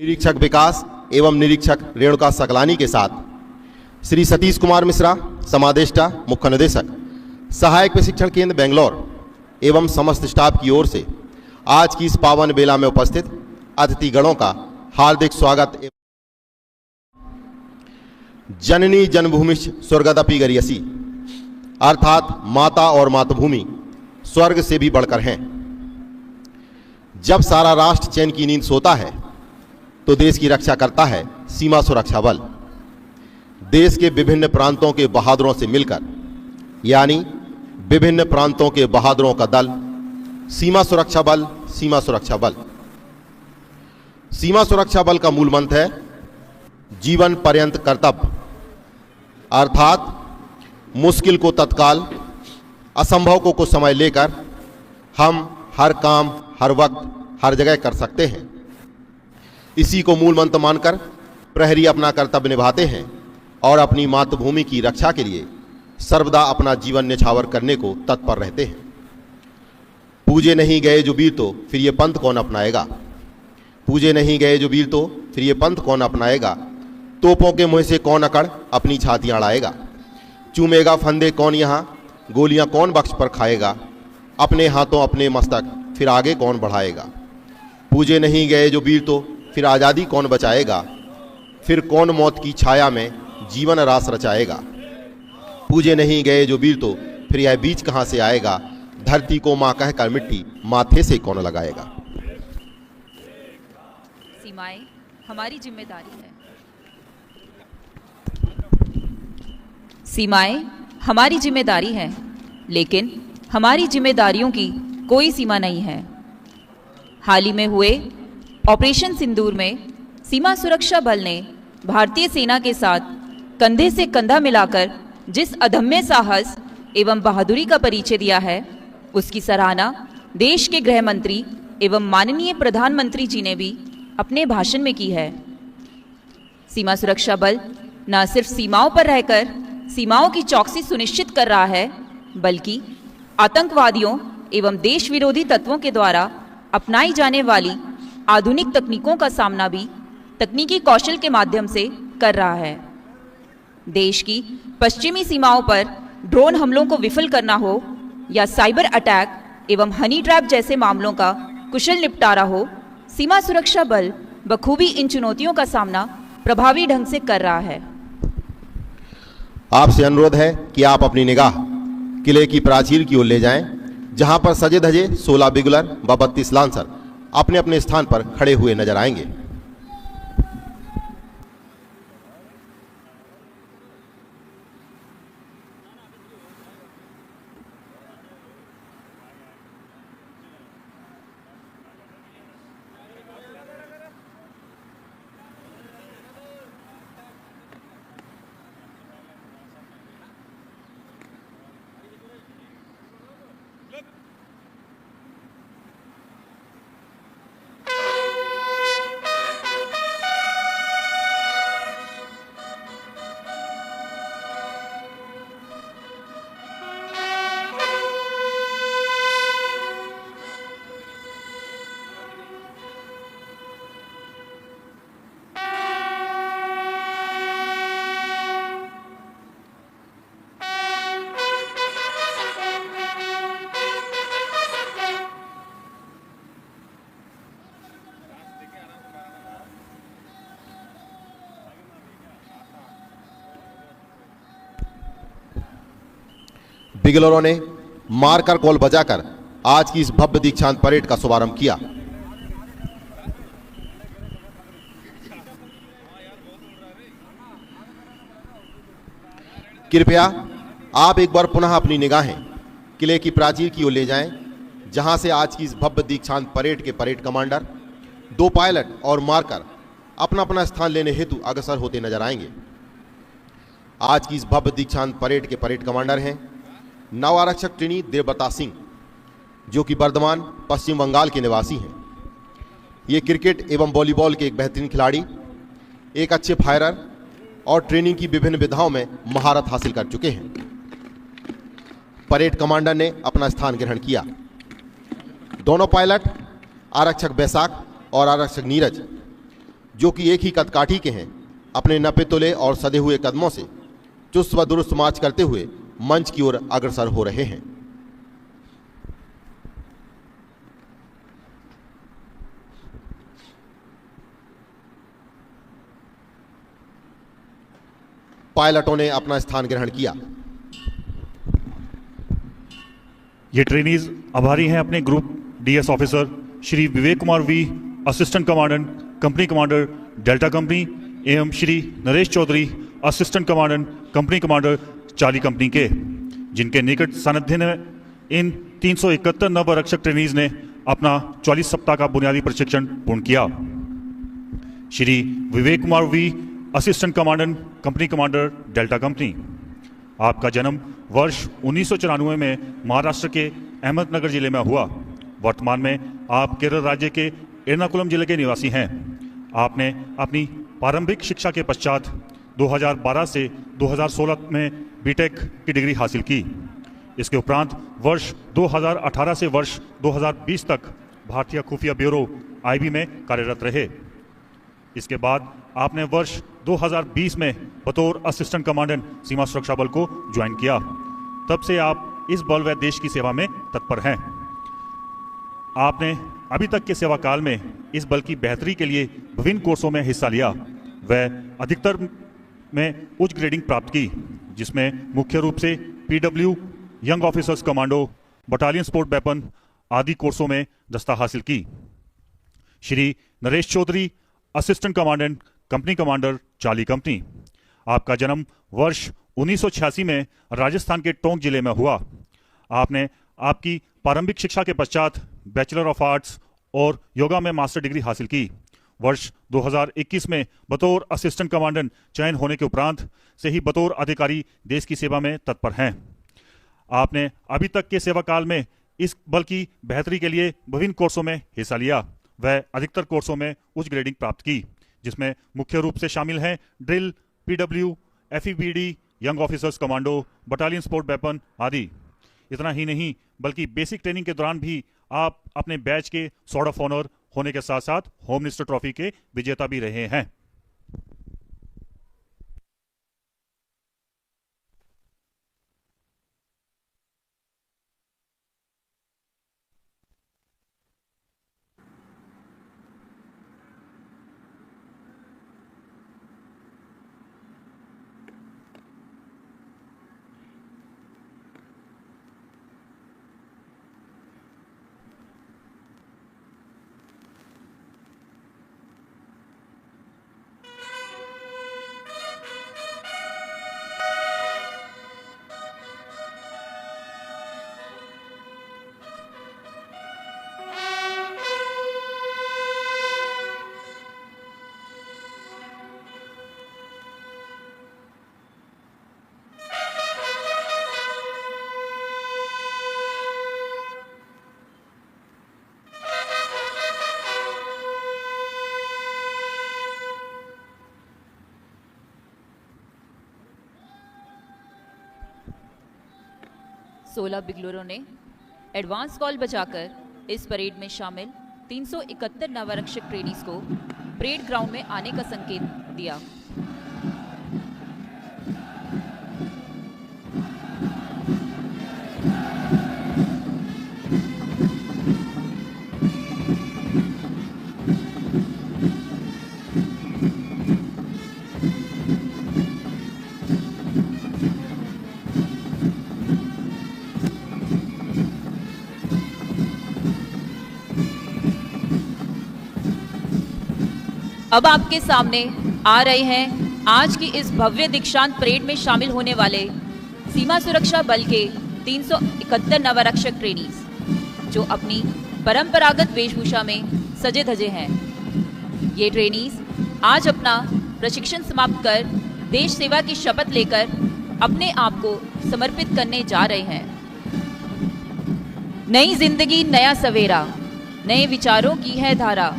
निरीक्षक विकास एवं निरीक्षक रेणुका सकलानी के साथ श्री सतीश कुमार मिश्रा, समादेष्टा मुख्य निदेशक, सहायक प्रशिक्षण केंद्र बेंगलोर एवं समस्त स्टाफ की ओर से आज की इस पावन बेला में उपस्थित अतिथिगणों का हार्दिक स्वागत। जननी जन्मभूमिश्च स्वर्गदपि गरीयसी, अर्थात माता और मातृभूमि स्वर्ग से भी बढ़कर हैं। जब सारा राष्ट्र चैन की नींद सोता है तो देश की रक्षा करता है सीमा सुरक्षा बल। देश के विभिन्न प्रांतों के बहादुरों से मिलकर, यानी विभिन्न प्रांतों के बहादुरों का दल सीमा सुरक्षा बल। सीमा सुरक्षा बल, सीमा सुरक्षा बल का मूल मंत्र है जीवन पर्यंत कर्तव्य, अर्थात मुश्किल को तत्काल, असंभव को कुछ समय लेकर हम हर काम हर वक्त हर जगह कर सकते हैं। इसी को मूल मंत्र मानकर प्रहरी अपना कर्तव्य निभाते हैं और अपनी मातृभूमि की रक्षा के लिए सर्वदा अपना जीवन न्यौछावर करने को तत्पर रहते हैं। पूजे नहीं गए जो वीर तो फिर ये पंथ कौन अपनाएगा। पूजे नहीं गए जो वीर तो फिर ये पंथ कौन अपनाएगा। तोपों के मुंह से कौन अकड़ अपनी छातियां अड़ाएगा। चूमेगा फंदे कौन यहाँ, गोलियां कौन बख्श पर खाएगा। अपने हाथों अपने मस्तक फिर आगे कौन बढ़ाएगा। पूजे नहीं गए जो वीर तो फिर आज़ादी कौन बचाएगा। फिर कौन मौत की छाया में जीवन रास रचाएगा। पूजे नहीं गए जो वीर तो फिर यह बीज कहाँ से आएगा। धरती को माँ कहकर मिट्टी माथे से कौन लगाएगा। सीमाएं हमारी जिम्मेदारी है। सीमाएं हमारी जिम्मेदारी है, लेकिन हमारी जिम्मेदारियों की कोई सीमा नहीं है। हाल ही में हुए ऑपरेशन सिंदूर में सीमा सुरक्षा बल ने भारतीय सेना के साथ कंधे से कंधा मिलाकर जिस अदम्य साहस एवं बहादुरी का परिचय दिया है, उसकी सराहना देश के गृह मंत्री एवं माननीय प्रधानमंत्री जी ने भी अपने भाषण में की है। सीमा सुरक्षा बल न सिर्फ सीमाओं पर रहकर सीमाओं की चौकसी सुनिश्चित कर रहा है, बल्कि आतंकवादियों एवं देश विरोधी तत्वों के द्वारा अपनाई जाने वाली आधुनिक तकनीकों का सामना भी तकनीकी कौशल के माध्यम से कर रहा है। देश की पश्चिमी सीमाओं पर ड्रोन हमलों को विफल करना हो या साइबर अटैक एवं हनी ट्रैप जैसे मामलों का कुशल निपटारा हो, सीमा सुरक्षा बल बखूबी इन चुनौतियों का सामना प्रभावी ढंग से कर रहा है। आपसे अनुरोध है कि आप अपनी निगाह किले की प्राचीर की ओर ले जाएं, जहां पर सजे धजे 16 बिगुलर व 32 लांसर अपने अपने स्थान पर खड़े हुए नजर आएंगे। बिगलरों ने मारकर कॉल बजाकर आज की इस भव्य दीक्षांत परेड का शुभारंभ किया। कृपया आप एक बार पुनः अपनी निगाहें किले की प्राचीर की ओर ले जाएं, जहां से आज की इस भव्य दीक्षांत परेड के परेड कमांडर, 2 पायलट और मार्कर अपना अपना स्थान लेने हेतु अग्रसर होते नजर आएंगे। आज की इस भव्य दीक्षांत परेड के परेड कमांडर हैं नव आरक्षक ट्रेनी देवव्रता सिंह, जो कि वर्धमान पश्चिम बंगाल के निवासी हैं। ये क्रिकेट एवं वॉलीबॉल के एक बेहतरीन खिलाड़ी, एक अच्छे फायरर और ट्रेनिंग की विभिन्न विधाओं में महारत हासिल कर चुके हैं। परेड कमांडर ने अपना स्थान ग्रहण किया। दोनों पायलट आरक्षक बैसाख और आरक्षक नीरज, जो कि एक ही कदकाठी के हैं, अपने नपे तुले और सधे हुए कदमों से चुस्त व दुरुस्त मार्च करते हुए मंच की ओर अग्रसर हो रहे हैं। पायलटों ने अपना स्थान ग्रहण किया। ये ट्रेनीज आभारी हैं अपने group DS officer Shri Vivek Kumar V, assistant commandant company commander Delta company, एवं Shri Naresh Chaudhary, assistant commandant company commander Charlie company के, जिनके निकट सानिध्य में इन 371 नवरक्षक ट्रेनीज ने अपना 44 सप्ताह का बुनियादी प्रशिक्षण पूर्ण किया। Shri Vivek Kumar V, assistant commandant company commander Delta company, आपका जन्म वर्ष 1994 में महाराष्ट्र के अहमदनगर जिले में हुआ। वर्तमान में आप केरल राज्य के एर्नाकुलम जिले के निवासी हैं। आपने अपनी प्रारंभिक शिक्षा के पश्चात 2012 से 2016 में बीटेक की डिग्री हासिल की। इसके उपरांत वर्ष 2018 से वर्ष 2020 तक भारतीय खुफिया ब्यूरो आईबी में कार्यरत रहे। इसके बाद आपने वर्ष 2020 में बतौर असिस्टेंट कमांडेंट सीमा सुरक्षा बल को ज्वाइन किया। तब से आप इस बल व देश की सेवा में तत्पर हैं। आपने अभी तक के सेवा काल में इस बल की बेहतरी के लिए विभिन्न कोर्सों में हिस्सा लिया व अधिकतर में उच्च ग्रेडिंग प्राप्त की, जिसमें मुख्य रूप से PW, young officers commando, battalion sport weapon आदि कोर्सों में दस्ता हासिल की। Shri Naresh Chaudhary, assistant commandant company commander Charlie company, आपका जन्म वर्ष 1986 में राजस्थान के टोंक जिले में हुआ। आपने आपकी प्रारंभिक शिक्षा के पश्चात बैचलर ऑफ आर्ट्स और योगा में मास्टर डिग्री हासिल की। वर्ष 2021 में बतौर असिस्टेंट कमांडेंट चयन होने के उपरांत से ही बतौर अधिकारी देश की सेवा में तत्पर हैं। आपने अभी तक के सेवा काल में इस बल की बेहतरी के लिए विभिन्न कोर्सों में हिस्सा लिया व अधिकतर कोर्सों में उच्च ग्रेडिंग प्राप्त की, जिसमें मुख्य रूप से शामिल हैं drill, PW, FEBD, young officers commando, battalion sport weapon आदि। इतना ही नहीं बल्कि बेसिक ट्रेनिंग के दौरान भी आप अपने बैच के सॉर्ड ऑफ ऑनर होने के साथ साथ होम मिनिस्टर ट्रॉफी के विजेता भी रहे हैं। सोलह बिगलोरों ने एडवांस कॉल बजाकर इस परेड में शामिल 371 नवरक्षक ट्रेनीज को परेड ग्राउंड में आने का संकेत दिया। अब आपके सामने आ रहे हैं आज की इस भव्य दीक्षांत परेड में शामिल होने वाले सीमा सुरक्षा बल के 371 नवरक्षक ट्रेनीज, जो अपनी परंपरागत वेशभूषा में सजे धजे हैं। ये ट्रेनीज आज अपना प्रशिक्षण समाप्त कर देश सेवा की शपथ लेकर अपने आप को समर्पित करने जा रहे हैं। नई जिंदगी नया सवेरा, नए विचारों की है धारा,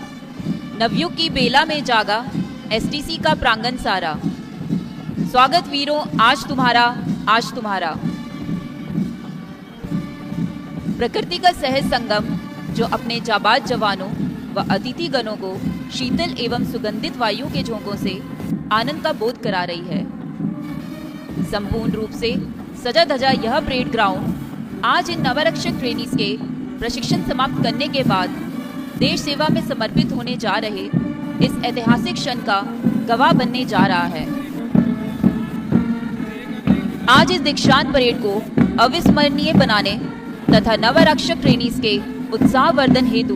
नवयुग की बेला में जागा एसटीसी का प्रांगण सारा। स्वागत वीरों आज तुम्हारा, आज तुम्हारा। प्रकृति का सहज संगम जो अपने जाबाज जवानों व अतिथि गणों को शीतल एवं सुगंधित वायु के झोंकों से आनंद का बोध करा रही है। संपूर्ण रूप से सजा धजा यह परेड ग्राउंड आज इन नवरक्षक ट्रेनीज के प्रशिक्षण समाप्त करने के बाद देश सेवा में समर्पित होने जा रहे इस ऐतिहासिक क्षण का गवाह बनने जा रहा है। आज इस दीक्षांत परेड को अविस्मरणीय बनाने तथा नवरक्षक ट्रेनीज के उत्साहवर्धन हेतु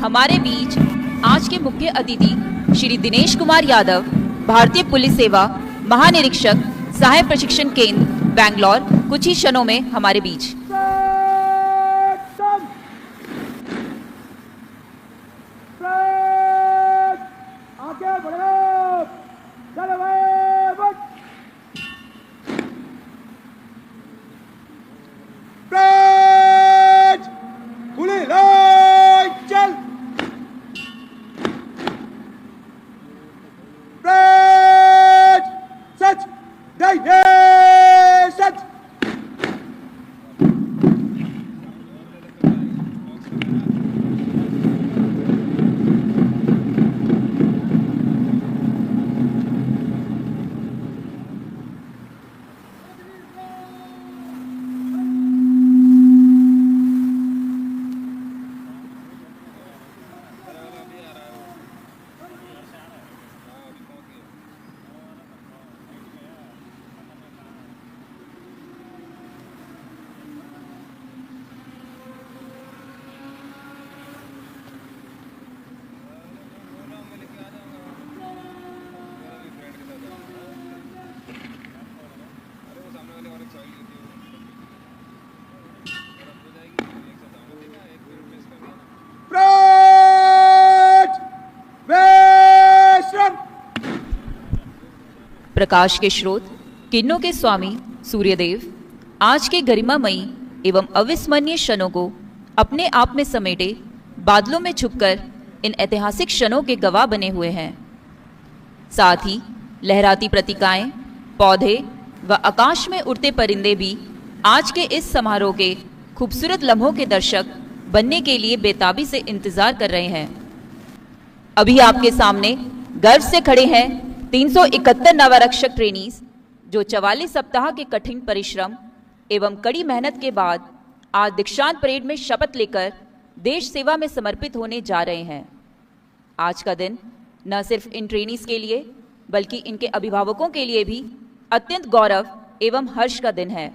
हमारे बीच आज के मुख्य अतिथि श्री दिनेश कुमार यादव, भारतीय पुलिस सेवा महानिरीक्षक, सहायक प्रशिक्षण केंद्र, बैंगलोर, कुछ ही क्षणों में हमारे बीच। प्रकाश के स्रोत, किरणों के स्वामी सूर्यदेव आज के गरिमामयी एवं अविस्मरणीय क्षणों को अपने आप में समेटे बादलों में छुपकर इन ऐतिहासिक क्षणों के गवाह बने हुए हैं। साथ ही लहराती प्रतीकाएं, पौधे व आकाश में उड़ते परिंदे भी आज के इस समारोह के खूबसूरत लम्हों के दर्शक बनने के लिए बेताबी से इंतजार कर रहे हैं। अभी आपके सामने गर्व से खड़े हैं 371 नवरक्षक ट्रेनीज जो 44 सप्ताह के कठिन परिश्रम एवं कड़ी मेहनत के बाद आज दीक्षांत परेड में शपथ लेकर देश सेवा में समर्पित होने जा रहे हैं। आज का दिन न सिर्फ इन ट्रेनीज के लिए बल्कि इनके अभिभावकों के लिए भी अत्यंत गौरव एवं हर्ष का दिन है।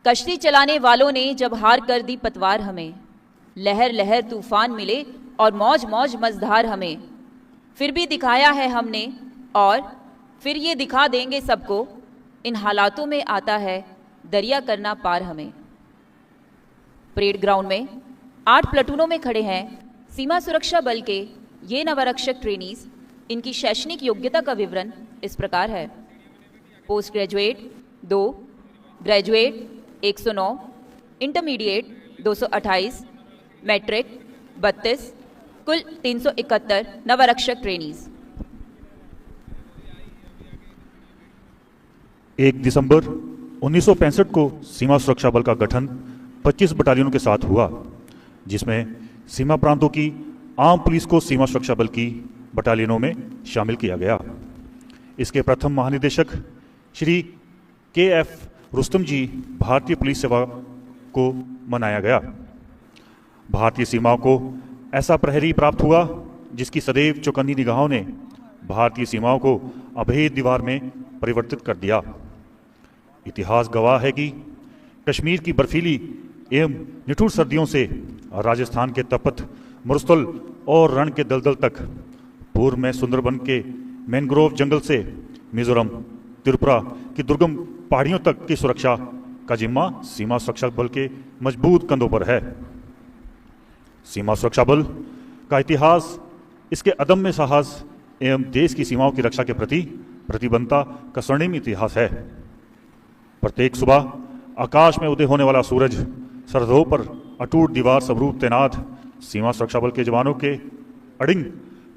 कश्ती चलाने वालों ने जब हार कर दी पतवार हमें, लहर लहर तूफान मिले और मौज मौज मझधार हमें, फिर भी दिखाया है हमने और फिर ये दिखा देंगे सबको, इन हालातों में आता है दरिया करना पार हमें। परेड ग्राउंड में 8 प्लाटूनों में खड़े हैं सीमा सुरक्षा बल के ये नवरक्षक ट्रेनीज। इनकी शैक्षणिक योग्यता का विवरण इस प्रकार है। Post graduate 2, graduate 109, intermediate 228, matric 32, कुल 371 नवरक्षक ट्रेनीज। 1 दिसंबर 1965 को सीमा सुरक्षा बल का गठन 25 बटालियनों के साथ हुआ, जिसमें सीमा प्रांतों की आम पुलिस को सीमा सुरक्षा बल की बटालियनों में शामिल किया गया। इसके प्रथम महानिदेशक श्री KF रुस्तम जी भारतीय पुलिस सेवा को मनाया गया। भारतीय सीमाओं को ऐसा प्रहरी प्राप्त हुआ जिसकी सदैव चौकन्नी निगाहों ने भारतीय सीमाओं को अभेद दीवार में परिवर्तित कर दिया। इतिहास गवाह है कि कश्मीर की बर्फीली एवं निठुर सर्दियों से राजस्थान के तपत मरुस्थल और रण के दलदल तक, पूर्व में सुंदरबन के मैनग्रोव जंगल से मिजोरम त्रिपुरा की दुर्गम पहाड़ियों तक की सुरक्षा का जिम्मा सीमा सुरक्षा बल के मजबूत कंधों पर है। सीमा सुरक्षा बल का इतिहास इसके अदम्य साहस एवं देश की सीमाओं की रक्षा के प्रति प्रतिबद्धता का स्वर्णिम इतिहास है। प्रत्येक सुबह आकाश में उदय होने वाला सूरज सरहदों पर अटूट दीवार स्वरूप तैनात सीमा सुरक्षा बल के जवानों के अड़िंग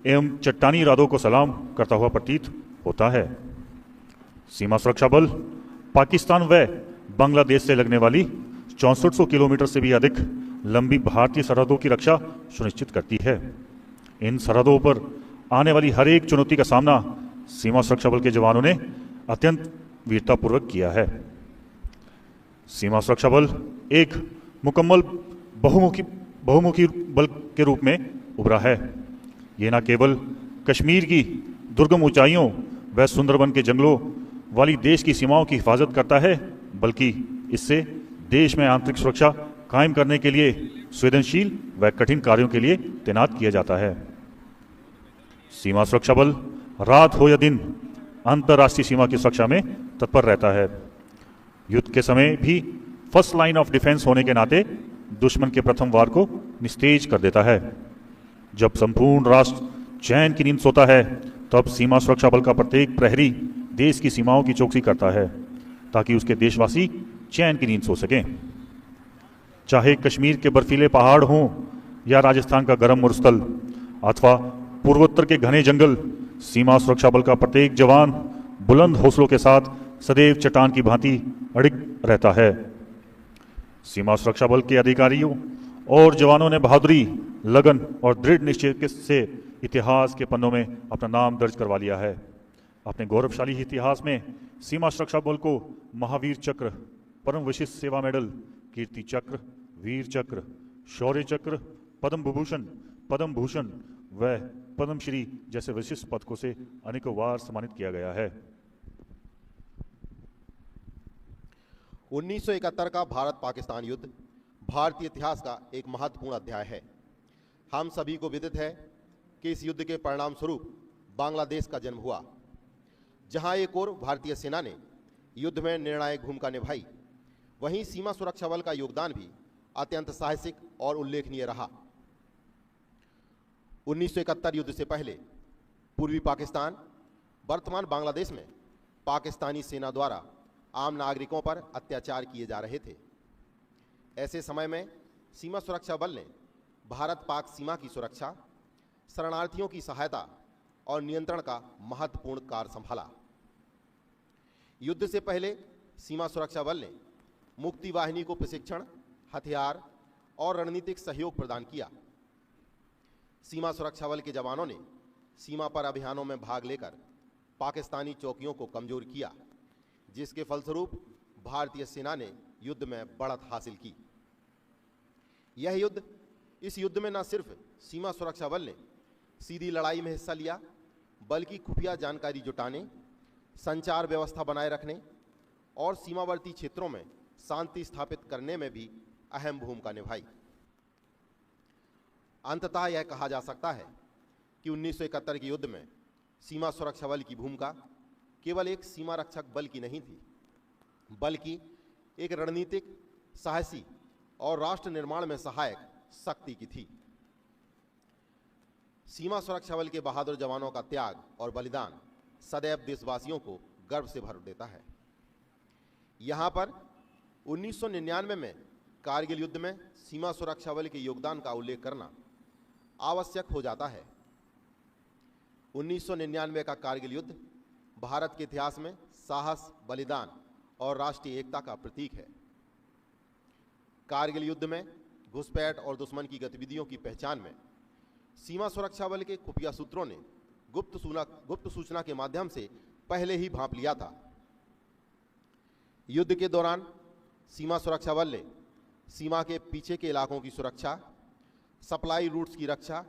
एवं चट्टानी इरादों को सलाम करता हुआ प्रतीत होता है। सीमा सुरक्षा बल पाकिस्तान व बांग्लादेश से लगने वाली 6400 किलोमीटर से भी अधिक लंबी भारतीय सरहदों की रक्षा सुनिश्चित करती है। इन सरहदों पर आने वाली हर एक चुनौती का सामना सीमा सुरक्षा बल के जवानों ने अत्यंत वीरतापूर्वक किया है। सीमा सुरक्षा बल एक मुकम्मल बहुमुखी बल के रूप में उभरा है। ये न केवल कश्मीर की दुर्गम ऊंचाइयों व सुंदरबन के जंगलों वाली देश की सीमाओं की हिफाजत करता है, बल्कि इससे देश में आंतरिक सुरक्षा कायम करने के लिए संवेदनशील व कठिन कार्यों के लिए तैनात किया जाता है। सीमा सुरक्षा बल रात हो या दिन अंतर्राष्ट्रीय सीमा की सुरक्षा में तत्पर रहता है। युद्ध के समय भी फर्स्ट लाइन ऑफ डिफेंस होने के नाते दुश्मन के प्रथम वार को निस्तेज कर देता है। जब संपूर्ण राष्ट्र चैन की नींद सोता है, तब सीमा सुरक्षा बल का प्रत्येक प्रहरी देश की सीमाओं की चौकसी करता है ताकि उसके देशवासी चैन की नींद सो सकें। चाहे कश्मीर के बर्फीले पहाड़ हों या राजस्थान का गर्म मरुस्थल अथवा पूर्वोत्तर के घने जंगल, सीमा सुरक्षा बल का प्रत्येक जवान बुलंद हौसलों के साथ सदैव चट्टान की भांति अड़िग रहता है। सीमा सुरक्षा बल के अधिकारियों और जवानों ने बहादुरी, लगन और दृढ़ निश्चय से इतिहास के पन्नों में अपना नाम दर्ज करवा लिया है। अपने गौरवशाली इतिहास में सीमा सुरक्षा बल को महावीर चक्र, परम विशिष्ट सेवा मेडल, कीर्ति चक्र, वीर चक्र, शौर्य चक्र, पद्म विभूषण, पद्म भूषण व पद्मश्री जैसे विशिष्ट पदकों से अनेकों बार सम्मानित किया गया है। 1971 का भारत पाकिस्तान युद्ध भारतीय इतिहास का एक महत्वपूर्ण अध्याय है। हम सभी को विदित है कि इस युद्ध के परिणाम स्वरूप बांग्लादेश का जन्म हुआ, जहां एक ओर भारतीय सेना ने युद्ध में निर्णायक भूमिका निभाई, वहीं सीमा सुरक्षा बल का योगदान भी अत्यंत साहसिक और उल्लेखनीय रहा। 1971 युद्ध से पहले पूर्वी पाकिस्तान, वर्तमान बांग्लादेश में पाकिस्तानी सेना द्वारा आम नागरिकों पर अत्याचार किए जा रहे थे। ऐसे समय में सीमा सुरक्षा बल ने भारत पाक सीमा की सुरक्षा, शरणार्थियों की सहायता और नियंत्रण का महत्वपूर्ण कार्य संभाला। युद्ध से पहले सीमा सुरक्षा बल ने मुक्ति वाहिनी को प्रशिक्षण, हथियार और रणनीतिक सहयोग प्रदान किया। सीमा सुरक्षा बल के जवानों ने सीमा पर अभियानों में भाग लेकर पाकिस्तानी चौकियों को कमजोर किया, जिसके फलस्वरूप भारतीय सेना ने युद्ध में बढ़त हासिल की। इस युद्ध में न सिर्फ सीमा सुरक्षा बल ने सीधी लड़ाई में हिस्सा लिया, बल्कि खुफिया जानकारी जुटाने, संचार व्यवस्था बनाए रखने और सीमावर्ती क्षेत्रों में शांति स्थापित करने में भी अहम भूमिका निभाई। अंततः यह कहा जा सकता है कि 1971 के युद्ध में सीमा सुरक्षा बल की भूमिका केवल एक सीमा रक्षक बल की नहीं थी, बल्कि एक रणनीतिक, साहसी और राष्ट्र निर्माण में सहायक शक्ति की थी। सीमा सुरक्षा बल के बहादुर जवानों का त्याग और बलिदान सदैव देशवासियों को गर्व से भर देता है। यहां पर 1999 में कारगिल युद्ध में सीमा सुरक्षा बल के योगदान का उल्लेख करना आवश्यक हो जाता है। 1999 का कारगिल युद्ध भारत के इतिहास में साहस, बलिदान और राष्ट्रीय एकता का प्रतीक है। कारगिल युद्ध में घुसपैठ और दुश्मन की गतिविधियों की पहचान में सीमा सुरक्षा बल के खुफिया सूत्रों ने गुप्त सूचना के माध्यम से पहले ही भांप लिया था। युद्ध के दौरान सीमा सुरक्षा बल ने सीमा के पीछे के इलाकों की सुरक्षा, सप्लाई रूट्स की रक्षा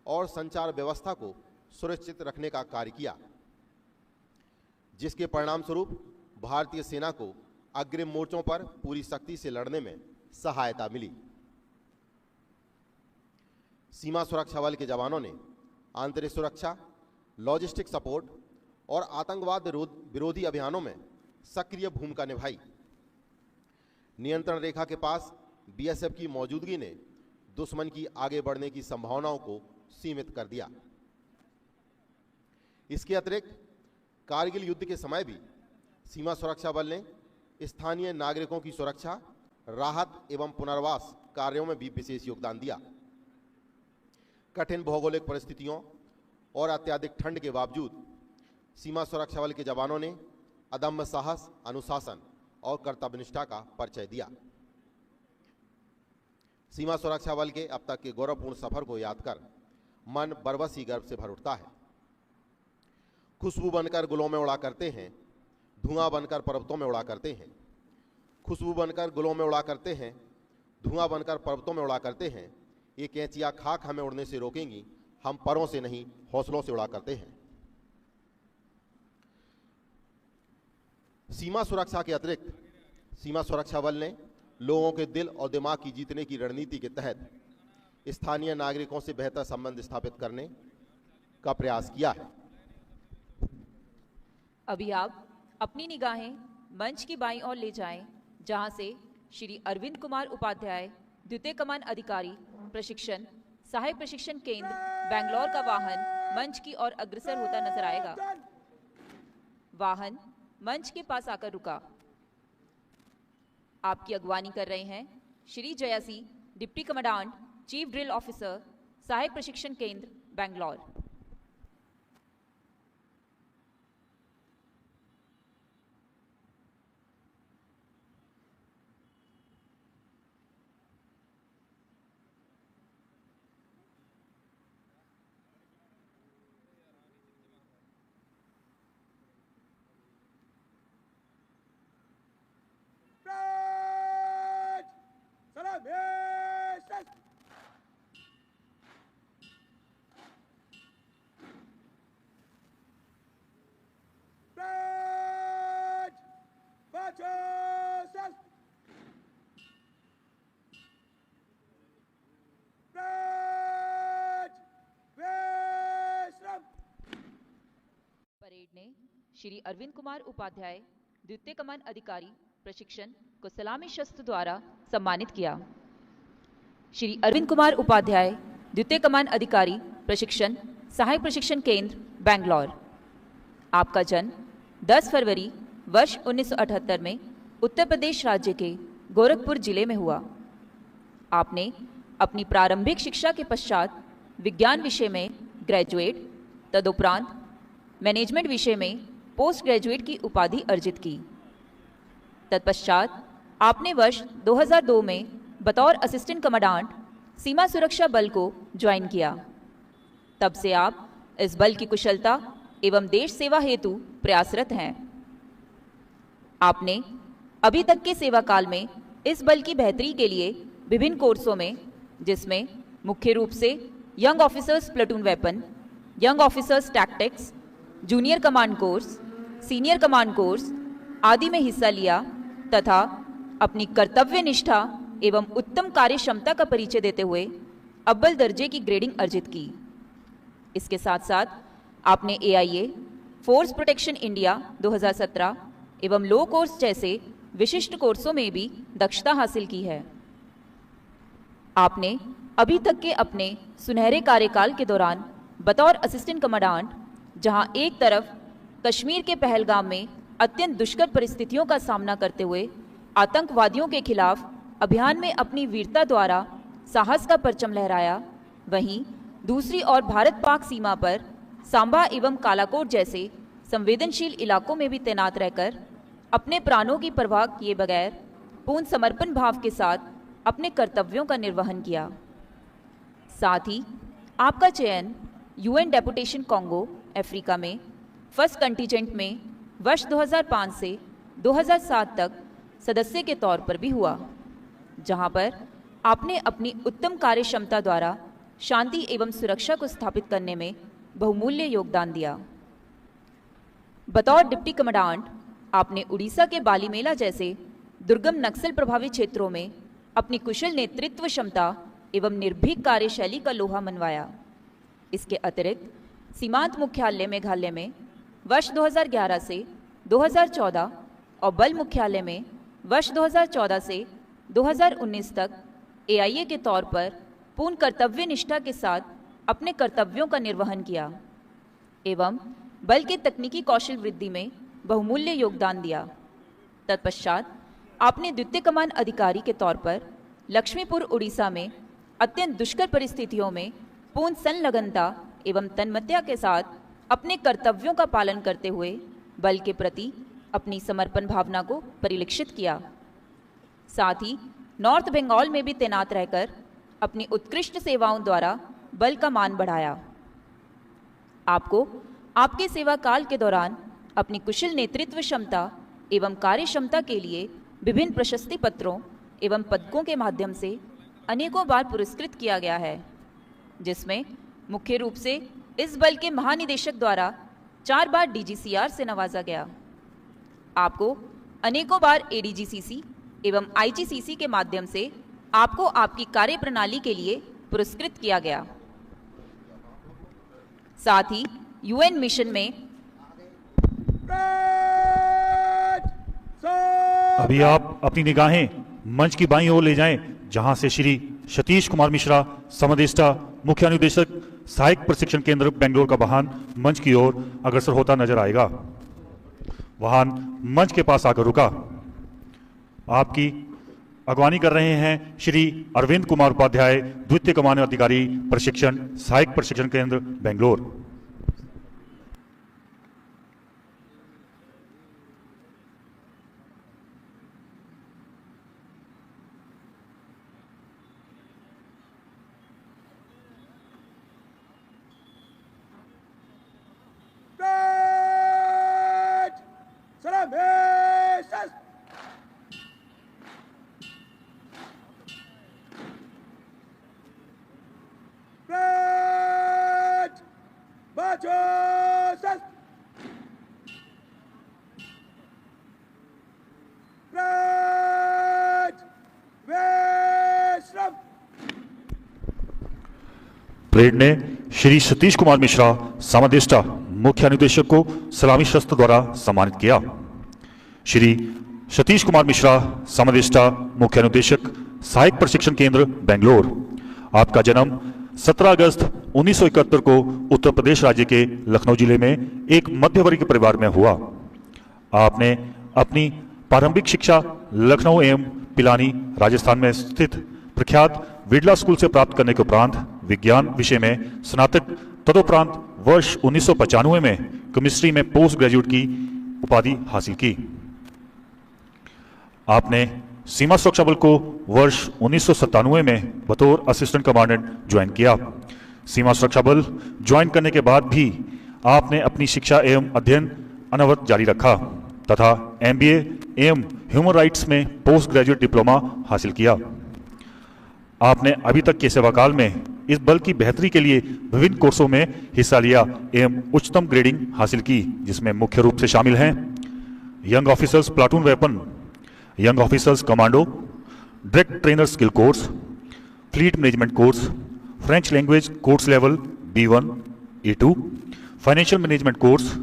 और संचार व्यवस्था को सुरक्षित रखने का कार्य किया, जिसके परिणाम स्वरूप भारतीय सेना को अग्रिम मोर्चों पर पूरी शक्ति से लड़ने में सहायता मिली। सीमा सुरक्षा बल के जवानों ने आंतरिक सुरक्षा, लॉजिस्टिक सपोर्ट और आतंकवाद विरोधी अभियानों में सक्रिय भूमिका निभाई। नियंत्रण रेखा के पास बीएसएफ की मौजूदगी ने दुश्मन की आगे बढ़ने की संभावनाओं को सीमित कर दिया। इसके अतिरिक्त कारगिल युद्ध के समय भी सीमा सुरक्षा बल ने स्थानीय नागरिकों की सुरक्षा, राहत एवं पुनर्वास कार्यों में भी विशेष योगदान दिया। कठिन भौगोलिक परिस्थितियों और अत्यधिक ठंड के बावजूद सीमा सुरक्षा बल के जवानों ने अदम्य साहस, अनुशासन और कर्तव्यनिष्ठा का परिचय दिया। सीमा सुरक्षा बल के अब तक के गौरवपूर्ण सफर को याद कर मन बरबसी गर्व से भर उठता है। खुशबू बनकर गुलों में उड़ा करते हैं, धुआं बनकर पर्वतों में उड़ा करते हैं। खुशबू बनकर गुलों में उड़ा करते हैं, धुआं बनकर पर्वतों में उड़ा करते हैं। ये कैंचियाँ खाक हमें उड़ने से रोकेंगी, हम परों से नहीं हौसलों से उड़ा करते हैं। सीमा सुरक्षा के अतिरिक्त सीमा सुरक्षा बल ने लोगों के दिल और दिमाग की जीतने की रणनीति के तहत स्थानीय नागरिकों से बेहतर संबंध स्थापित करने का प्रयास किया है। अभी आप अपनी निगाहें मंच की बाईं ओर ले जाएं, जहां से श्री अरविंद कुमार उपाध्याय, द्वितीय कमान अधिकारी प्रशिक्षण, सहायक प्रशिक्षण केंद्र बैंगलोर का वाहन मंच की ओर अग्रसर होता नजर आएगा। वाहन मंच के पास आकर रुका। आपकी अगवानी कर रहे हैं Shri Jayasi, deputy commandant, chief drill officer, सहायक प्रशिक्षण केंद्र बैंगलोर। परेड ने श्री अरविंद कुमार उपाध्याय, द्वितीय कमान अधिकारी प्रशिक्षण को सलामी शस्त्र द्वारा सम्मानित किया। श्री अरविंद कुमार उपाध्याय, द्वितीय कमान अधिकारी प्रशिक्षण, सहायक प्रशिक्षण केंद्र बैंगलोर। आपका जन्म 10 फरवरी वर्ष 1978 में उत्तर प्रदेश राज्य के गोरखपुर जिले में हुआ। आपने अपनी प्रारंभिक शिक्षा के पश्चात विज्ञान विषय में ग्रेजुएट, तदुपरांत मैनेजमेंट विषय में पोस्ट ग्रेजुएट की उपाधि अर्जित की। तत्पश्चात आपने वर्ष 2002 में बतौर असिस्टेंट कमांडेंट सीमा सुरक्षा बल को ज्वाइन किया। तब से आप इस बल की कुशलता एवं देश सेवा हेतु प्रयासरत हैं। आपने अभी तक के सेवा काल में इस बल की बेहतरी के लिए विभिन्न कोर्सों में, जिसमें मुख्य रूप से young officers platoon weapon, young officers tactics, junior command course, senior command course आदि में हिस्सा लिया तथा अपनी कर्तव्य निष्ठा एवं उत्तम कार्य क्षमता का परिचय देते हुए अव्वल दर्जे की ग्रेडिंग अर्जित की। इसके साथ साथ आपने AIA, फोर्स प्रोटेक्शन इंडिया 2017 एवं लो कोर्स जैसे विशिष्ट कोर्सों में भी दक्षता हासिल की है। आपने अभी तक के अपने सुनहरे कार्यकाल के दौरान बतौर असिस्टेंट कमांडेंट, जहां एक तरफ कश्मीर के पहलगाम में अत्यंत दुष्कर परिस्थितियों का सामना करते हुए आतंकवादियों के खिलाफ अभियान में अपनी वीरता द्वारा साहस का परचम लहराया, वहीं दूसरी ओर भारत पाक सीमा पर सांबा एवं कालाकोट जैसे संवेदनशील इलाकों में भी तैनात रहकर अपने प्राणों की परवाह किए बगैर पूर्ण समर्पण भाव के साथ अपने कर्तव्यों का निर्वहन किया। साथ ही आपका चयन UN डेपुटेशन कॉन्गो अफ्रीका में फर्स्ट कंटीजेंट में वर्ष 2005 से 2007 तक सदस्य के तौर पर भी हुआ, जहां पर आपने अपनी उत्तम कार्य क्षमता द्वारा शांति एवं सुरक्षा को स्थापित करने में बहुमूल्य योगदान दिया। बतौर डिप्टी कमांडेंट आपने उड़ीसा के बालीमेला जैसे दुर्गम नक्सल प्रभावित क्षेत्रों में अपनी कुशल नेतृत्व क्षमता एवं निर्भीक कार्यशैली का लोहा मनवाया। इसके अतिरिक्त सीमांत मुख्यालय मेघालय में वर्ष 2011 से 2014 और बल मुख्यालय में वर्ष 2014 से 2019 तक AIA के तौर पर पूर्ण कर्तव्य निष्ठा के साथ अपने कर्तव्यों का निर्वहन किया एवं बल के तकनीकी कौशल वृद्धि में बहुमूल्य योगदान दिया। तत्पश्चात आपने द्वितीय कमान अधिकारी के तौर पर लक्ष्मीपुर उड़ीसा में अत्यंत दुष्कर परिस्थितियों में पूर्ण संलग्नता एवं तन्मयता के साथ अपने कर्तव्यों का पालन करते हुए बल के प्रति अपनी समर्पण भावना को परिलक्षित किया। साथ ही नॉर्थ बंगाल में भी तैनात रहकर अपनी उत्कृष्ट सेवाओं द्वारा बल का मान बढ़ाया। आपको आपके सेवा काल के दौरान अपनी कुशल नेतृत्व क्षमता एवं कार्य क्षमता के लिए विभिन्न प्रशस्ति पत्रों एवं पदकों के माध्यम से अनेकों बार पुरस्कृत किया गया है, जिसमें मुख्य रूप से इस बल के महानिदेशक द्वारा 4 बार डीजीसीआर से नवाजा गया। आपको अनेकों बार एडीजीसीसी एवं आईजीसीसी के माध्यम से आपको आपकी कार्य प्रणाली के लिए पुरस्कृत किया गया। साथ ही यूएन मिशन में अभी आप अपनी निगाहें मंच की बाईं ओर ले जाएं, जहां से श्री सतीश कुमार मिश्रा, समदेष्टा मुख्य अनुदेशक सहायक प्रशिक्षण केंद्र बेंगलोर का वाहन मंच की ओर अग्रसर होता नजर आएगा। वाहन मंच के पास आकर रुका। आपकी अगवानी कर रहे हैं श्री अरविंद कुमार उपाध्याय, द्वितीय कमांड अधिकारी प्रशिक्षण सहायक प्रशिक्षण केंद्र बेंगलोर। परेड ने श्री सतीश कुमार मिश्रा, समादेष्टा मुख्य अनुदेशक को सलामी शस्त्र द्वारा सम्मानित किया। श्री सतीश कुमार मिश्रा, समादेष्टा मुख्य अनुदेशक सहायक प्रशिक्षण केंद्र बेंगलोर। आपका जन्म 17 अगस्त 1971 को उत्तर प्रदेश राज्य के लखनऊ जिले में एक मध्यवर्गीय परिवार में हुआ। आपने अपनी प्रारंभिक शिक्षा लखनऊ एवं पिलानी राजस्थान में स्थित प्रख्यात विड़ला स्कूल से प्राप्त करने के उपरांत विज्ञान विषय में स्नातक, तदुपरांत वर्ष 1995 में केमिस्ट्री में पोस्ट ग्रेजुएट की उपाधि हासिल की। आपने सीमा सुरक्षा बल को वर्ष 1997 में बतौर असिस्टेंट कमांडेंट ज्वाइन किया। सीमा सुरक्षा बल ज्वाइन करने के बाद भी आपने अपनी शिक्षा एवं अध्ययन अनवरत जारी रखा तथा एमबीए एवं ह्यूमन राइट्स में पोस्ट ग्रेजुएट डिप्लोमा हासिल किया। आपने अभी तक के सेवाकाल में इस बल की बेहतरी के लिए विभिन्न कोर्सों में हिस्सा लिया एवं उच्चतम ग्रेडिंग हासिल की, जिसमें मुख्य रूप से शामिल हैं young officers platoon weapon, young officers commando, direct trainer skill course, fleet management course, French language course level B1, A2, financial management course,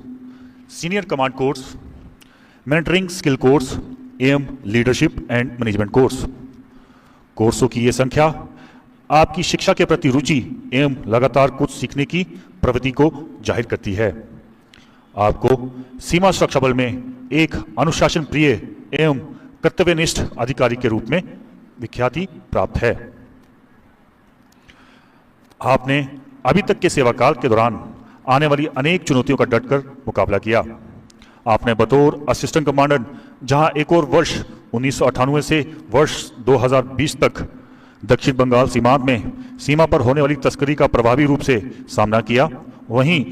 senior command course, mentoring skill course एवं लीडरशिप एंड मैनेजमेंट कोर्स। कोर्सों की ये संख्या आपकी शिक्षा के प्रति रुचि एवं लगातार कुछ सीखने की प्रवृत्ति को जाहिर करती है। आपको सीमा सुरक्षा बल में एक अनुशासन प्रिय एवं कर्तव्यनिष्ठ अधिकारी के रूप में विख्याति प्राप्त है। आपने अभी तक के सेवाकाल के दौरान आने वाली अनेक चुनौतियों का डटकर मुकाबला किया। आपने बतौर असिस्टेंट कमांडेंट जहां एक और वर्ष 1998 से वर्ष 2020 तक दक्षिण बंगाल सीमांत में सीमा पर होने वाली तस्करी का प्रभावी रूप से सामना किया, वहीं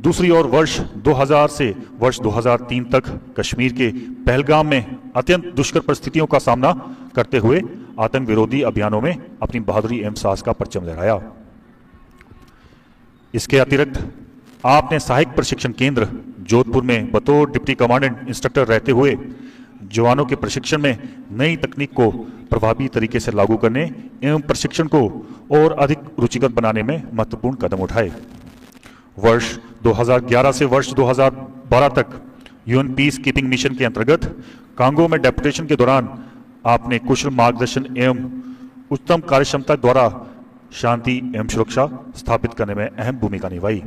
दूसरी ओर वर्ष 2000 से वर्ष 2003 तक कश्मीर के पहलगाम में अत्यंत दुष्कर परिस्थितियों का सामना करते हुए आतंक विरोधी अभियानों में अपनी बहादुरी एवं साहस का परचम लहराया। इसके अतिरिक्त आपने सहायक प्रशिक्षण केंद्र जोधपुर में बतौर डिप्टी कमांडेंट इंस्ट्रक्टर रहते हुए जवानों के प्रशिक्षण में नई तकनीक को प्रभावी तरीके से लागू करने एवं प्रशिक्षण को और अधिक रुचिकर बनाने में महत्वपूर्ण कदम उठाए। वर्ष 2011 से वर्ष 2012 तक यूएन पीस कीपिंग मिशन के अंतर्गत कांगो में डेपुटेशन के दौरान आपने कुशल मार्गदर्शन एवं उत्तम कार्यक्षमता द्वारा शांति एवं सुरक्षा स्थापित करने में अहम भूमिका निभाई।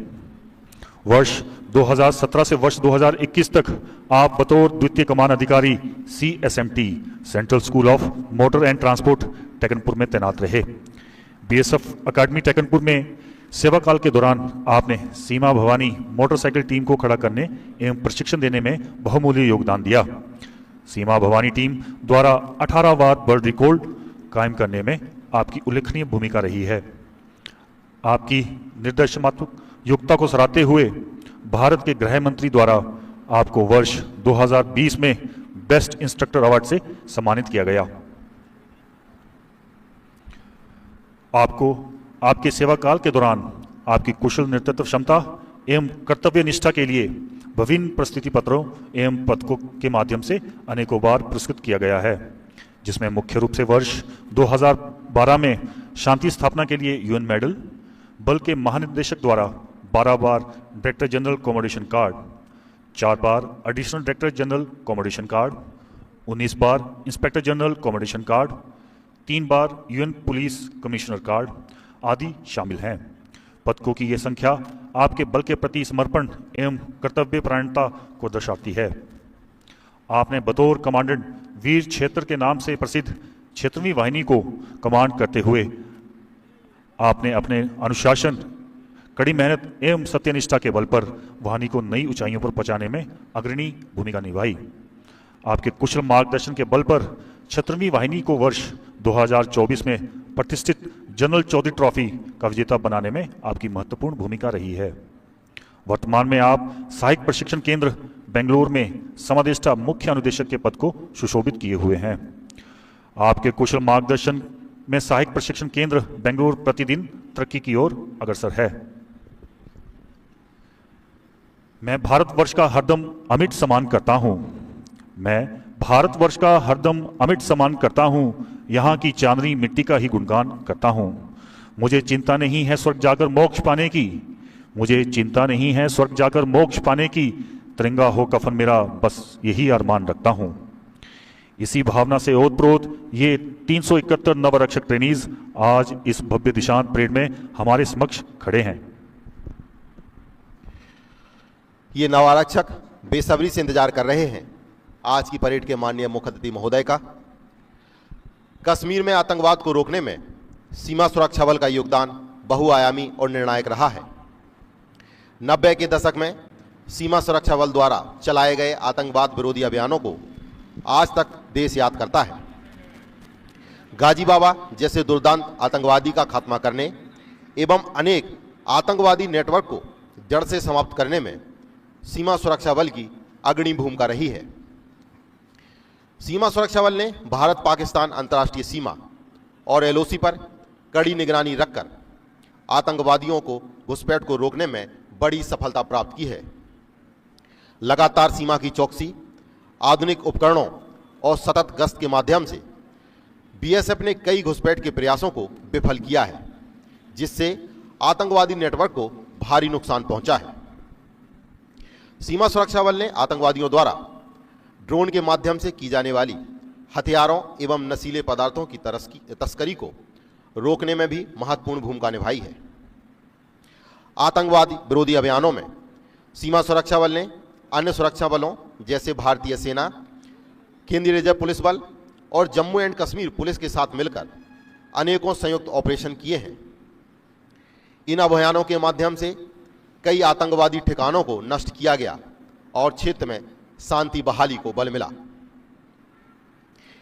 वर्ष 2017 से वर्ष 2021 तक आप बतौर द्वितीय कमान अधिकारी CSMT central school of motor and transport Tekanpur में तैनात रहे। BSF अकादमी टेकनपुर में सेवा काल के दौरान आपने सीमा भवानी मोटरसाइकिल टीम को खड़ा करने एवं प्रशिक्षण देने में बहुमूल्य योगदान दिया। सीमा भवानी टीम द्वारा 18 बार वर्ल्ड रिकॉर्ड कायम करने में आपकी उल्लेखनीय भूमिका रही है। आपकी निर्देशात्मक योग्यता को सराहते हुए भारत के गृह मंत्री द्वारा आपको वर्ष 2020 में बेस्ट इंस्ट्रक्टर अवार्ड से सम्मानित किया गया। आपको आपके सेवा काल के दौरान आपकी कुशल नेतृत्व क्षमता एवं कर्तव्य निष्ठा के लिए विभिन्न प्रस्तुति पत्रों एवं पदकों के माध्यम से अनेकों बार पुरस्कृत किया गया है, जिसमें मुख्य रूप से वर्ष 2012 में शांति स्थापना के लिए यूएन मेडल, बल के महानिदेशक द्वारा 12 बार डायरेक्टर जनरल कॉमोडेशन कार्ड, 4 बार एडिशनल डायरेक्टर जनरल कॉमोडेशन कार्ड, 19 बार इंस्पेक्टर जनरल कॉमोडेशन कार्ड, 3 बार यूएन पुलिस कमिश्नर कार्ड आदि शामिल हैं। पदकों की यह संख्या आपके बल के प्रति समर्पण एवं कर्तव्य परायणता को दर्शाती है। आपने बतौर कमांडेंट वीर क्षेत्र के नाम से प्रसिद्ध क्षेत्रवीं वाहिनी को कमांड करते हुए आपने अपने अनुशासन, कड़ी मेहनत एवं सत्यनिष्ठा के बल पर वाहिनी को नई ऊंचाइयों पर पहुंचाने में अग्रणी भूमिका निभाई। आपके कुशल मार्गदर्शन के बल पर क्षेत्रवीं वाहिनी को वर्ष 2024 में प्रतिष्ठित जनरल चौधरी ट्रॉफी का विजेता बनाने में आपकी महत्वपूर्ण भूमिका रही है। वर्तमान में आप सहायक प्रशिक्षण केंद्र बेंगलुरु में समादेष्टा मुख्य अनुदेशक के पद को सुशोभित किए हुए हैं। आपके कुशल मार्गदर्शन में सहायक प्रशिक्षण केंद्र बेंगलुरु प्रतिदिन तरक्की की ओर अग्रसर है। मैं भारतवर्ष का हरदम अमिट सम्मान करता हूं। मैं भारतवर्ष का हरदम अमिट सम्मान करता हूं, यहाँ की चांदनी मिट्टी का ही गुणगान करता हूं। मुझे चिंता नहीं है स्वर्ग जाकर मोक्ष पाने की, मुझे चिंता नहीं है स्वर्ग जाकर मोक्ष पाने की, तिरंगा हो कफन मेरा, बस यही अरमान रखता हूं। इसी भावना से ओतप्रोत ये 371 नवरक्षक ट्रेनीज आज इस भव्य दिशांत परेड में हमारे समक्ष खड़े हैं। ये नवारक्षक बेसब्री से इंतजार कर रहे हैं आज की परेड के माननीय मुख्य अतिथि महोदय का। कश्मीर में आतंकवाद को रोकने में सीमा सुरक्षा बल का योगदान बहुआयामी और निर्णायक रहा है। 90 के दशक में सीमा सुरक्षा बल द्वारा चलाए गए आतंकवाद विरोधी अभियानों को आज तक देश याद करता है। गाजी बाबा जैसे दुर्दांत आतंकवादी का खात्मा करने एवं अनेक आतंकवादी नेटवर्क को जड़ से समाप्त करने में सीमा सुरक्षा बल की अग्रणी भूमिका रही है। सीमा सुरक्षा बल ने भारत पाकिस्तान अंतर्राष्ट्रीय सीमा और एलओसी पर कड़ी निगरानी रखकर आतंकवादियों को घुसपैठ को रोकने में बड़ी सफलता प्राप्त की है। लगातार सीमा की चौकसी, आधुनिक उपकरणों और सतत गश्त के माध्यम से बीएसएफ ने कई घुसपैठ के प्रयासों को विफल किया है, जिससे आतंकवादी नेटवर्क को भारी नुकसान पहुंचा है। सीमा सुरक्षा बल ने आतंकवादियों द्वारा ड्रोन के माध्यम से की जाने वाली हथियारों एवं नशीले पदार्थों की तस्करी को रोकने में भी महत्वपूर्ण भूमिका निभाई है। आतंकवाद विरोधी अभियानों में सीमा सुरक्षा बल ने अन्य सुरक्षा बलों जैसे भारतीय सेना, केंद्रीय रिजर्व पुलिस बल और जम्मू एंड कश्मीर पुलिस के साथ मिलकर अनेकों संयुक्त ऑपरेशन किए हैं। इन अभियानों के माध्यम से कई आतंकवादी ठिकानों को नष्ट किया गया और क्षेत्र में शांति बहाली को बल मिला।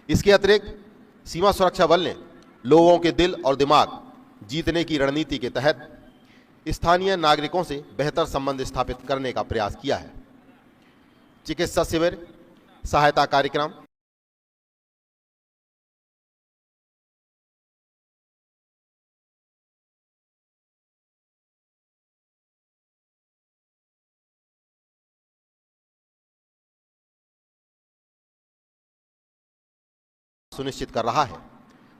इसके अतिरिक्त सीमा सुरक्षा बल ने लोगों के दिल और दिमाग जीतने की रणनीति के तहत स्थानीय नागरिकों से बेहतर संबंध स्थापित करने का प्रयास किया है। चिकित्सा शिविर, सहायता कार्यक्रम, सुनिश्चित कर रहा है,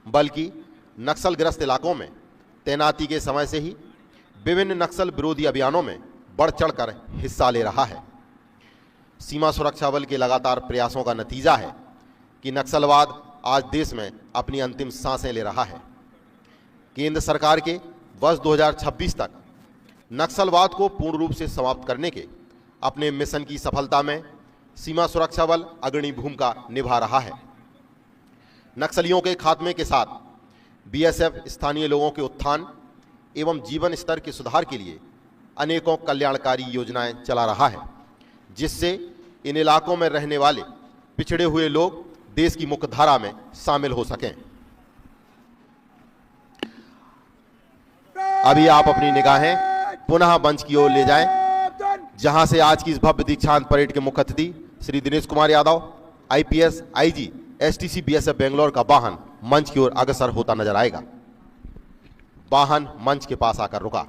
बल्कि नक्सलग्रस्त इलाकों में तैनाती के समय से ही विभिन्न नक्सल विरोधी अभियानों में बढ़ चढ़कर हिस्सा ले रहा है। सीमा सुरक्षा बल के लगातार प्रयासों का नतीजा है कि नक्सलवाद आज देश में अपनी अंतिम सांसें ले रहा है। केंद्र सरकार के वर्ष 2026 तक नक्सलवाद को पूर्ण रूप से समाप्त करने के अपने मिशन की सफलता में सीमा सुरक्षा बल अग्रणी भूमिका निभा रहा है। नक्सलियों के खात्मे के साथ बीएसएफ स्थानीय लोगों के उत्थान एवं जीवन स्तर के सुधार के लिए अनेकों कल्याणकारी योजनाएं चला रहा है, जिससे इन इलाकों में रहने वाले पिछड़े हुए लोग देश की मुख्यधारा में शामिल हो सकें। अभी आप अपनी निगाहें पुनः मंच की ओर ले जाएं, जहां से आज की इस भव्य दीक्षांत परेड के मुख्य अतिथि Shri Dinesh Kumar Yadav, IPS IG, STC BSF Bangalore का वाहन मंच की ओर अग्रसर होता नजर आएगा। वाहन मंच के पास आकर रुका।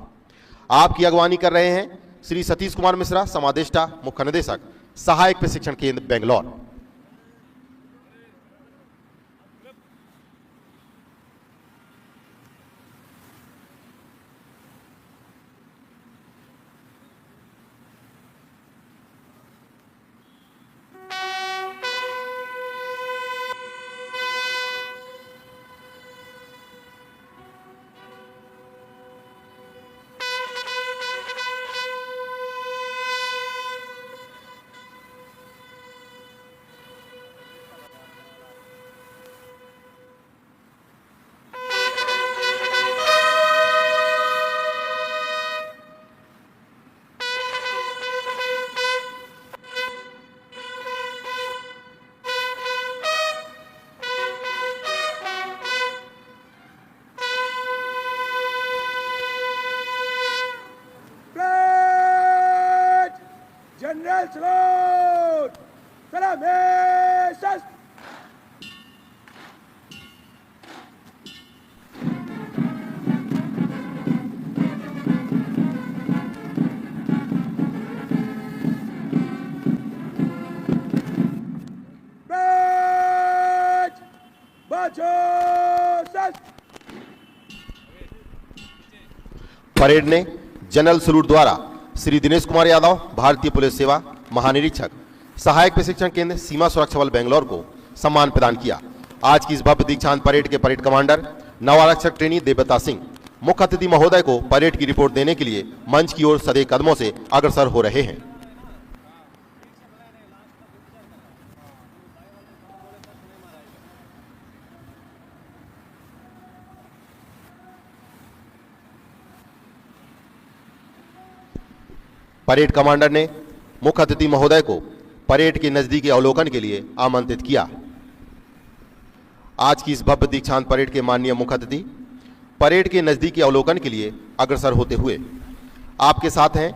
आपकी अगवानी कर रहे हैं श्री सतीश कुमार मिश्रा, समादेष्टा, मुख्य निदेशक, सहायक प्रशिक्षण केंद्र Bangalore. General salute! Salaam! Parade ने जनरल सलूट द्वारा श्री दिनेश कुमार यादव, भारतीय पुलिस सेवा महानिरीक्षक, सहायक प्रशिक्षण केंद्र सीमा सुरक्षा बल बेंगलोर को सम्मान प्रदान किया। आज की इस भव्य दीक्षांत परेड के परेड कमांडर नवारक्षक ट्रेनी देवता सिंह मुख्य अतिथि महोदय को परेड की रिपोर्ट देने के लिए मंच की ओर सधे कदमों से अग्रसर हो रहे हैं। परेड कमांडर ने मुख्य अतिथि महोदय को परेड के नजदीकी अवलोकन के लिए आमंत्रित किया। आज की इस भव्य दीक्षांत परेड के माननीय मुख्य अतिथि परेड के नजदीकी अवलोकन के लिए अग्रसर होते हुए आपके साथ हैं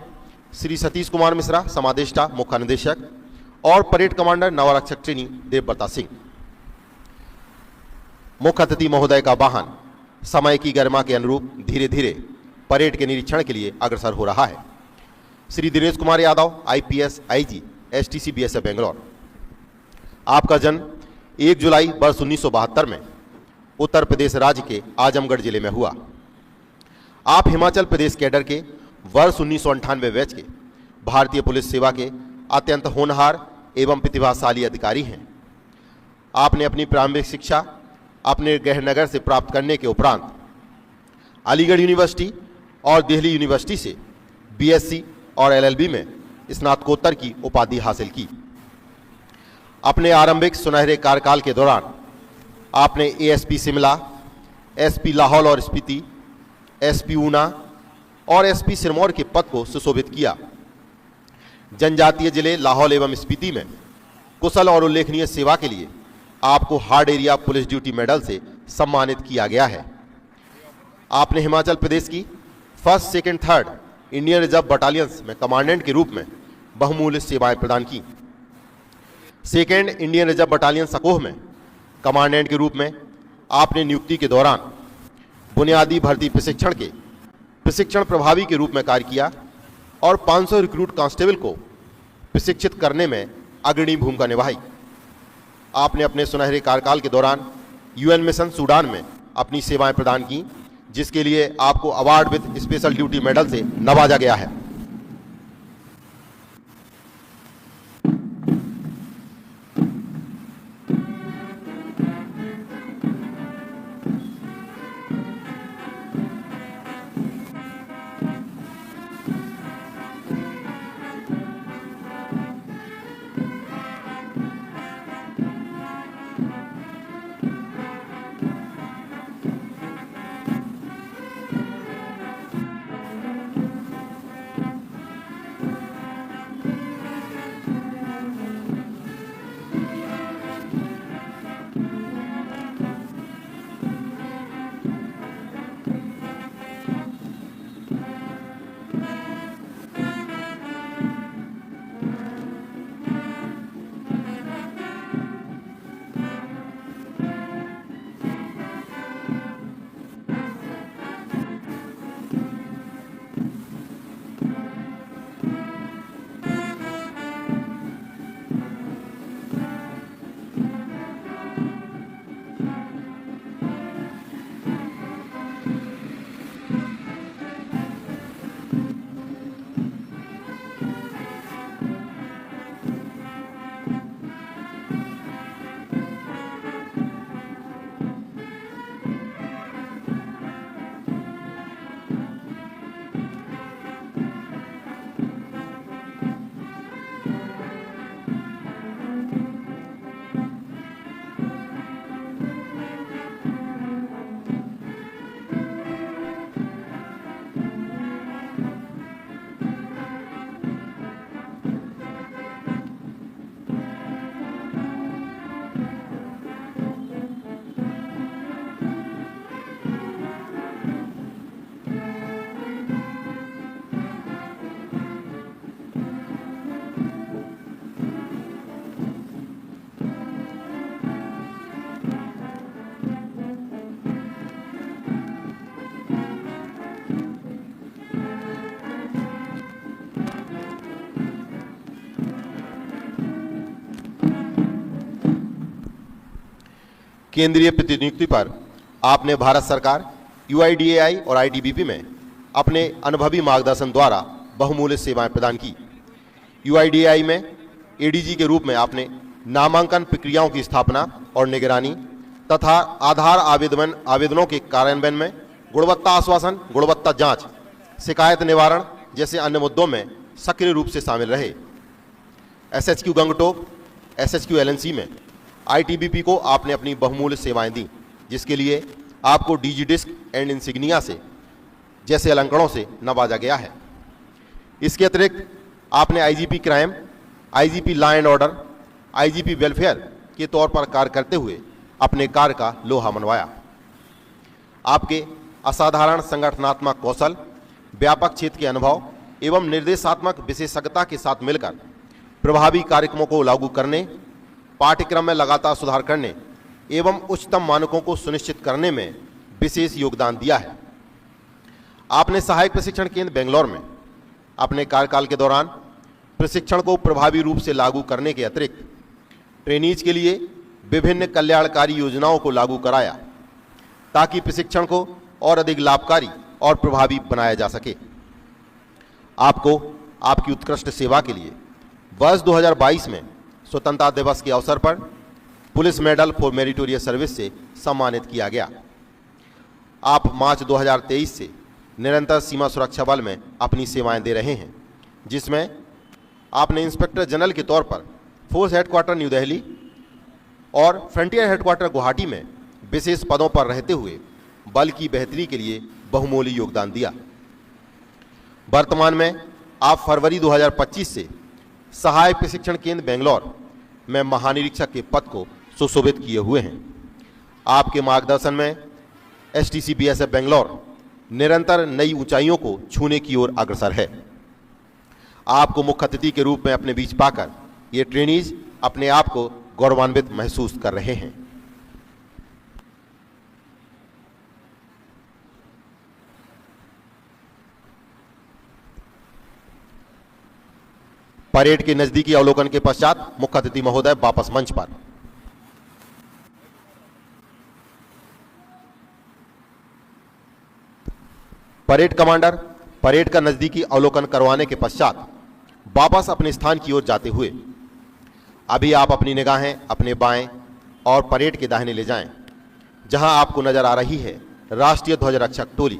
श्री सतीश कुमार मिश्रा, समादेष्टा, मुख्य निदेशक, और परेड कमांडर नवारक्षक ट्रेनी देवव्रता सिंह। मुख्य अतिथि महोदय का वाहन समय की गरिमा के अनुरूप धीरे धीरे परेड के निरीक्षण के लिए अग्रसर हो रहा है। Shri Dinesh Kumar Yadav, IPS IG, STC BSF Bangalore. आपका जन्म 1 जुलाई वर्ष 1972 में उत्तर प्रदेश राज्य के आजमगढ़ जिले में हुआ। आप हिमाचल प्रदेश कैडर के वर्ष 1998 बैच के भारतीय पुलिस सेवा के अत्यंत होनहार एवं प्रतिभाशाली अधिकारी हैं। आपने अपनी प्रारंभिक शिक्षा अपने गृहनगर से प्राप्त करने के उपरांत अलीगढ़ यूनिवर्सिटी और दिल्ली यूनिवर्सिटी से बीएससी और एलएलबी में स्नातकोत्तर की उपाधि हासिल की। अपने आरंभिक सुनहरे कार्यकाल के दौरान आपने एएसपी शिमला, एसपी लाहौल और स्पीति, एसपी ऊना और एसपी सिरमौर के पद को सुशोभित किया। जनजातीय जिले लाहौल एवं स्पीति में कुशल और उल्लेखनीय सेवा के लिए आपको hard area police duty medal से सम्मानित किया गया है। आपने हिमाचल प्रदेश की 1st, 2nd, 3rd Indian reserve battalions में कमांडेंट के रूप में बहुमूल्य सेवाएं प्रदान की। 2nd इंडियन रिजर्व बटालियन सकोह में कमांडेंट के रूप में आपने नियुक्ति के दौरान बुनियादी भर्ती प्रशिक्षण के प्रशिक्षण प्रभावी के रूप में कार्य किया और 500 रिक्रूट कांस्टेबल को प्रशिक्षित करने में अग्रणी भूमिका निभाई। आपने अपने सुनहरे कार्यकाल के दौरान यूएन मिशन सूडान में अपनी सेवाएं प्रदान की, जिसके लिए आपको award with special duty medal से नवाजा गया है। केंद्रीय प्रतिनियुक्ति पर आपने भारत सरकार, UIDAI और ITBP में अपने अनुभवी मार्गदर्शन द्वारा बहुमूल्य सेवाएं प्रदान की। UIDAI में ADG के रूप में आपने नामांकन प्रक्रियाओं की स्थापना और निगरानी तथा आधार आवेदनों के कार्यान्वयन में गुणवत्ता आश्वासन, गुणवत्ता जांच, शिकायत निवारण जैसे अन्य मुद्दों में सक्रिय रूप से शामिल रहे। SHQ गंगटोक, SHQ LNC में ITBP को आपने अपनी बहुमूल्य सेवाएं दी, जिसके लिए आपको DG डिस्क एंड इंसिग्निया से जैसे अलंकरणों से नवाजा गया है। इसके अतिरिक्त आपने IGP crime, IGP law and order, IGP welfare के तौर पर कार्य करते हुए अपने कार्य का लोहा मनवाया। आपके असाधारण संगठनात्मक कौशल, व्यापक क्षेत्र के अनुभव एवं निर्देशात्मक विशेषज्ञता के साथ मिलकर प्रभावी कार्यक्रमों को लागू करने, पाठ्यक्रम में लगातार सुधार करने एवं उच्चतम मानकों को सुनिश्चित करने में विशेष योगदान दिया है। आपने सहायक प्रशिक्षण केंद्र बेंगलोर में अपने कार्यकाल के दौरान प्रशिक्षण को प्रभावी रूप से लागू करने के अतिरिक्त ट्रेनीज के लिए विभिन्न कल्याणकारी योजनाओं को लागू कराया, ताकि प्रशिक्षण को और अधिक लाभकारी और प्रभावी बनाया जा सके। आपको आपकी उत्कृष्ट सेवा के लिए वर्ष 2022 में स्वतंत्रता दिवस के अवसर पर police medal for meritorious service से सम्मानित किया गया। आप मार्च 2023 से निरंतर सीमा सुरक्षा बल में अपनी सेवाएं दे रहे हैं, जिसमें आपने इंस्पेक्टर जनरल के तौर पर फोर्स हेडक्वार्टर न्यू दिल्ली और फ्रंटियर हेडक्वार्टर गुवाहाटी में विशेष पदों पर रहते हुए बल की बेहतरी के लिए बहुमूल्य योगदान दिया। वर्तमान में आप फरवरी 2025 से सहायक प्रशिक्षण केंद्र बेंगलोर में महानिरीक्षक के पद को सुशोभित किए हुए हैं। आपके मार्गदर्शन में STC BSF बेंगलोर निरंतर नई ऊंचाइयों को छूने की ओर अग्रसर है। आपको मुख्य अतिथि के रूप में अपने बीच पाकर ये ट्रेनीज अपने आप को गौरवान्वित महसूस कर रहे हैं। परेड के नजदीकी अवलोकन के पश्चात मुख्य अतिथि महोदय वापस मंच पर। परेड कमांडर परेड का नजदीकी अवलोकन करवाने के पश्चात वापस अपने स्थान की ओर जाते हुए अभी आप अपनी निगाहें अपने बाएं और परेड के दाहिने ले जाएं, जहां आपको नजर आ रही है राष्ट्रीय ध्वज रक्षक टोली।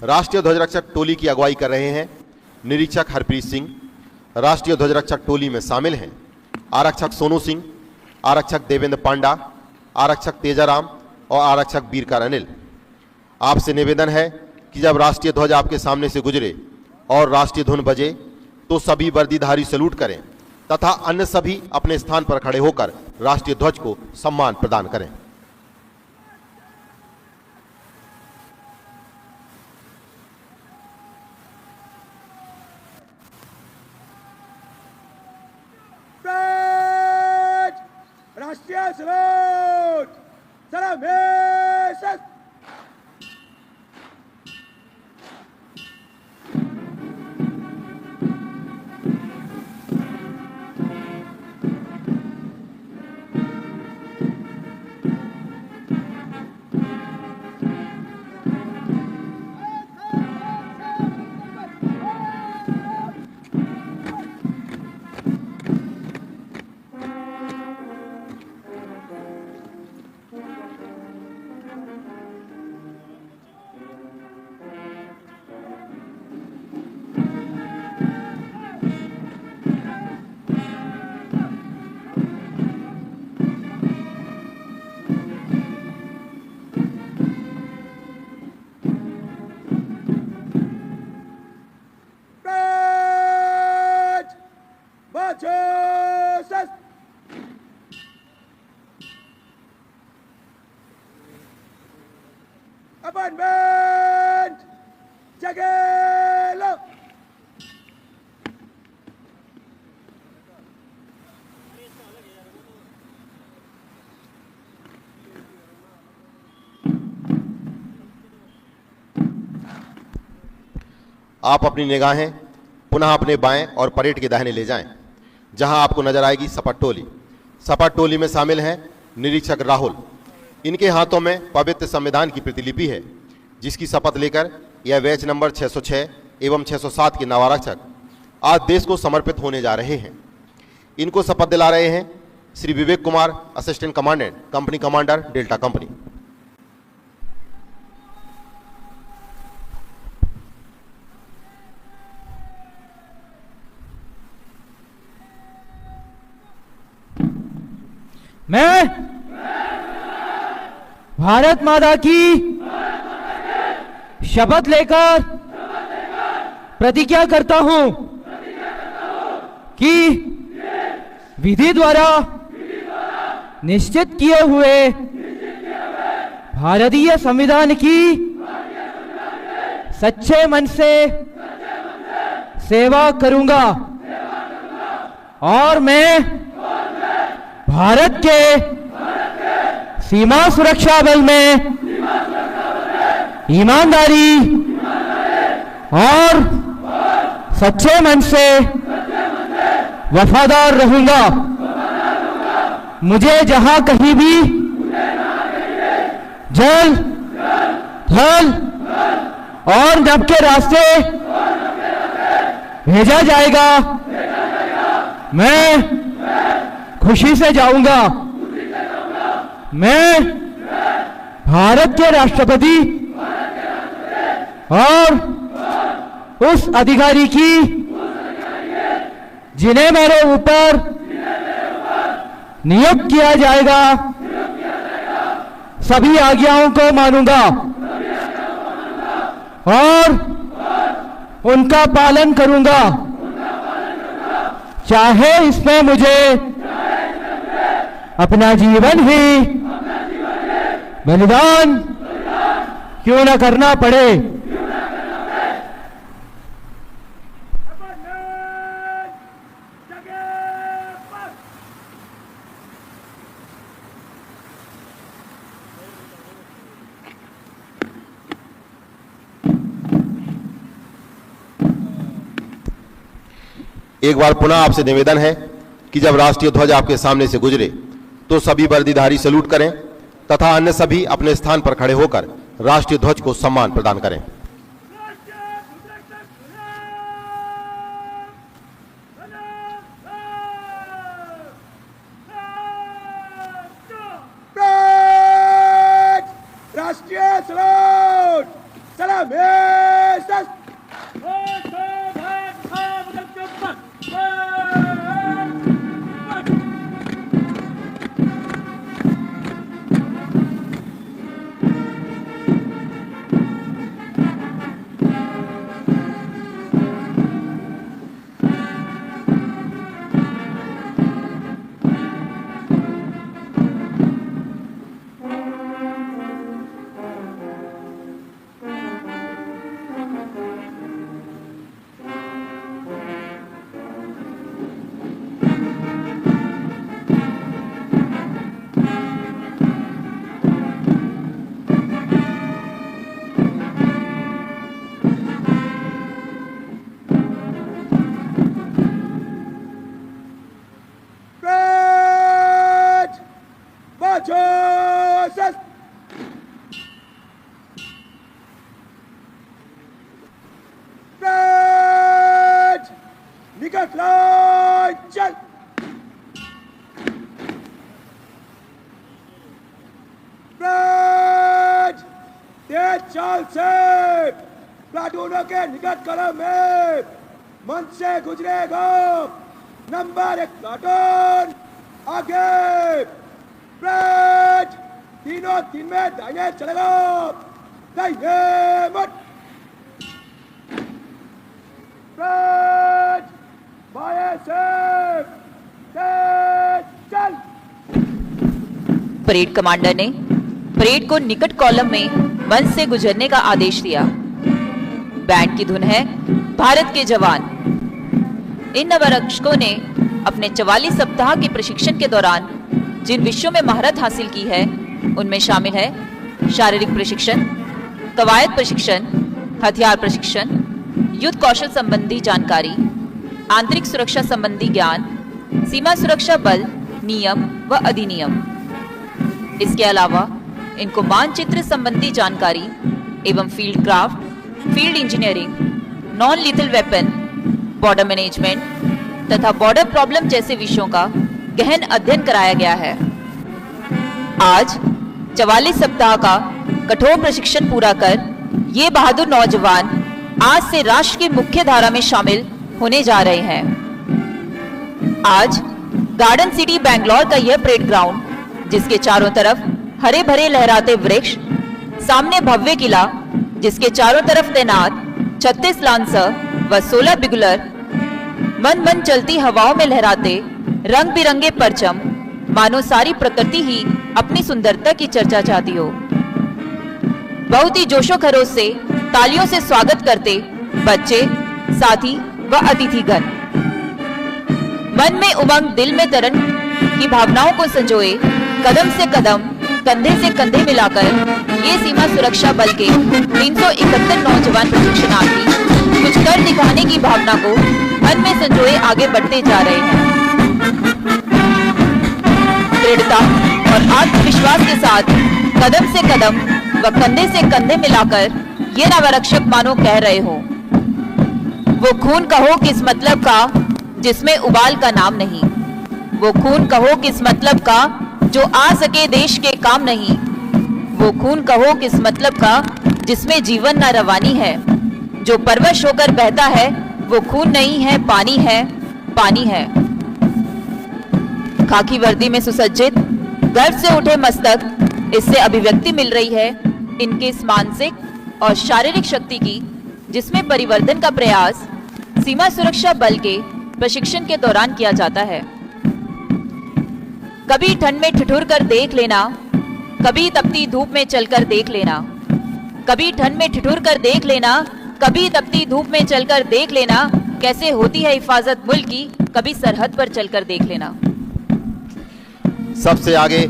राष्ट्रीय ध्वज रक्षक टोली की अगुवाई कर रहे हैं निरीक्षक हरप्रीत सिंह। राष्ट्रीय ध्वज रक्षक टोली में शामिल हैं आरक्षक सोनू सिंह, आरक्षक देवेंद्र पांडा, आरक्षक तेजाराम और आरक्षक बीरकर अनिल। आपसे निवेदन है कि जब राष्ट्रीय ध्वज आपके सामने से गुजरे और राष्ट्रीय धुन बजे तो सभी वर्दीधारी सैल्यूट करें तथा अन्य सभी अपने स्थान पर खड़े होकर राष्ट्रीय ध्वज को सम्मान प्रदान करें। राष्ट्रीय सैल्यूट सलाम हमेशा। Abandonment! Jagelo! आप अपनी निगाहें पुनः अपने बाएं और परेड के दाहिने ले जाएं, जहां आपको नजर आएगी सपट टोली। सपट टोली में शामिल हैं निरीक्षक राहुल, इनके हाथों में पवित्र संविधान की प्रतिलिपि है, जिसकी शपथ लेकर यह बैच नंबर 606 एवं 607 के नवारक्षक आज देश को समर्पित होने जा रहे हैं। इनको शपथ दिला रहे हैं Shri Vivek Kumar, assistant commandant, company commander, Delta company. मैं भारत माता की शपथ लेकर प्रतिज्ञा करता हूं कि विधि द्वारा निश्चित किए हुए भारतीय संविधान की सच्चे मन से सेवा करूंगा और मैं भारत के सीमा सुरक्षा बल में ईमानदारी और सच्चे मन से वफादार रहूंगा। मुझे जहां कहीं भी जल, थल और नभ के रास्ते भेजा जाएगा, मैं खुशी से जाऊंगा। मैं भारत के राष्ट्रपति और उस अधिकारी की जिन्हें मेरे ऊपर नियुक्त किया जाएगा सभी आज्ञाओं को मानूंगा और उनका पालन करूंगा, चाहे इसमें मुझे अपना जीवन ही बलिदान क्यों न करना पड़े। एक बार पुनः आपसे निवेदन है कि जब राष्ट्रीय ध्वज आपके सामने से गुजरे तो सभी वर्दीधारी सैल्यूट करें तथा अन्य सभी अपने स्थान पर खड़े होकर राष्ट्रीय ध्वज को सम्मान प्रदान करें। राष्ट्रीय सैल्यूट, सलाम निकट लाइन चल। तेज चाल से प्लाटूनों के निकट कलम में मन से गुजरेगा नंबर 1 प्लाटून आगे। तीनों तीन में दाहिने चलेगा, दाहिने मत। बाएं से तेज चल। परेड कमांडर ने परेड को निकट कॉलम में मंच से गुजरने का आदेश दिया। बैंड की धुन है भारत के जवान। इन नवरक्षकों ने अपने 44 सप्ताह के प्रशिक्षण के दौरान जिन विषयों में महारत हासिल की है उनमें शामिल है शारीरिक प्रशिक्षण, कवायद प्रशिक्षण, हथियार प्रशिक्षण, युद्ध कौशल संबंधी जानकारी, आंतरिक सुरक्षा संबंधी ज्ञान, सीमा सुरक्षा बल नियम व अधिनियम। इसके अलावा इनको मानचित्र संबंधी जानकारी एवं field craft, field engineering, non lethal weapon, border management तथा बॉर्डर प्रॉब्लम जैसे विषयों का गहन अध्ययन कराया गया है। आज 44 सप्ताह का कठोर प्रशिक्षण पूरा कर ये बहादुर नौजवान आज से राष्ट्र की मुख्य धारा में शामिल होने जा रहे हैं। आज गार्डन सिटी बैंगलोर का यह परेड ग्राउंड, जिसके चारों तरफ हरे भरे लहराते वृक्ष, सामने भव्य किला जिसके चारों तरफ तैनात 36 लांसर व 16 बिगुलर, मन मन चलती हवाओं में लहराते रंग बिरंगे परचम, मानो सारी प्रकृति ही अपनी सुंदरता की चर्चा चाहती हो। बहुत ही जोशो खरोश से तालियों से स्वागत करते बच्चे, साथी व अतिथिगण, मन में उमंग, दिल में तरन की भावनाओं को संजोए कदम से कदम, कंधे से कंधे मिलाकर ये सीमा सुरक्षा बल के 371 नौजवान प्रशिक्षणार्थी कुछ कर दिखाने की भावना को मन में संजोए आगे बढ़ते जा रहे हैं। दृढ़ता और आत्मविश्वास के साथ कदम से कदम व कंधे से कंधे मिलाकर ये नवरक्षक मानो कह रहे हो, वो खून कहो किस मतलब का जिसमें उबाल का नाम नहीं, वो खून कहो किस मतलब का जो आ सके देश के काम नहीं, वो खून कहो किस मतलब का जिसमें जीवन न रवानी है, जो परवश होकर बहता है वो खून नहीं है, पानी है, पानी है। खाकी वर्दी में सुसज्जित, गर्व से उठे मस्तक, इससे अभिव्यक्ति मिल रही है इनके इस मानसिक और शारीरिक शक्ति की, जिसमें परिवर्तन का प्रयास सीमा सुरक्षा बल के प्रशिक्षण के दौरान किया जाता है। कभी ठंड में ठिठुर कर देख लेना, कभी तपती धूप में चलकर देख लेना, कभी ठंड में ठिठुर कर देख लेना, कभी तपती धूप में चलकर देख लेना, कैसे होती है हिफाजत मुल्क की, कभी सरहद पर चलकर देख लेना। सबसे आगे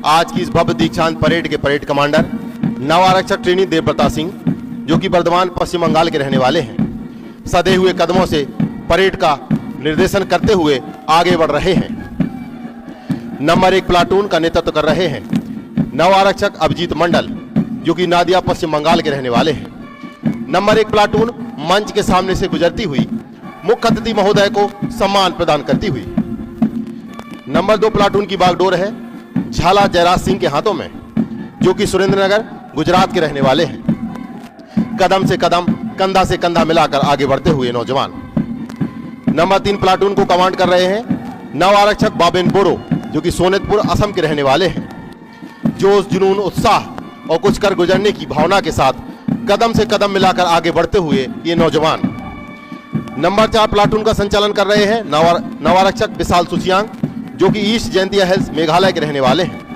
आज की इस भव्य दीक्षांत परेड के परेड कमांडर नव आरक्षक ट्रेनी देवव्रता सिंह, जो कि वर्धमान पश्चिम बंगाल के रहने वाले हैं, सधे हुए कदमों से परेड का निर्देशन करते हुए आगे बढ़ रहे हैं। नंबर 1 प्लाटून का नेतृत्व कर रहे हैं नव आरक्षक अभिजीत मंडल, जो कि नादिया पश्चिम बंगाल के रहने वाले हैं। नंबर 1 प्लाटून मंच के सामने से गुजरती हुई मुख्य अतिथि महोदय को सम्मान प्रदान करती हुई। नंबर 2 प्लाटून की बागडोर है झाला जयराज सिंह के हाथों में, जो कि सुरेंद्रनगर गुजरात के रहने वाले हैं। कदम से कदम, कंधा से कंधा मिलाकर आगे बढ़ते हुए नौजवान। नंबर 3 प्लाटून को कमांड कर रहे हैं नव आरक्षक बाबेन बोरो, जो कि सोनितपुर असम के रहने वाले हैं। जोश, जुनून, उत्साह और कुछ कर गुजरने की भावना के साथ कदम से कदम मिलाकर आगे बढ़ते हुए ये नौजवान। नंबर 4 प्लाटून का संचालन कर रहे हैं नव आरक्षक विशाल सुचियांग, जो कि ईस्ट जयंतिया हिल्स मेघालय के रहने वाले हैं।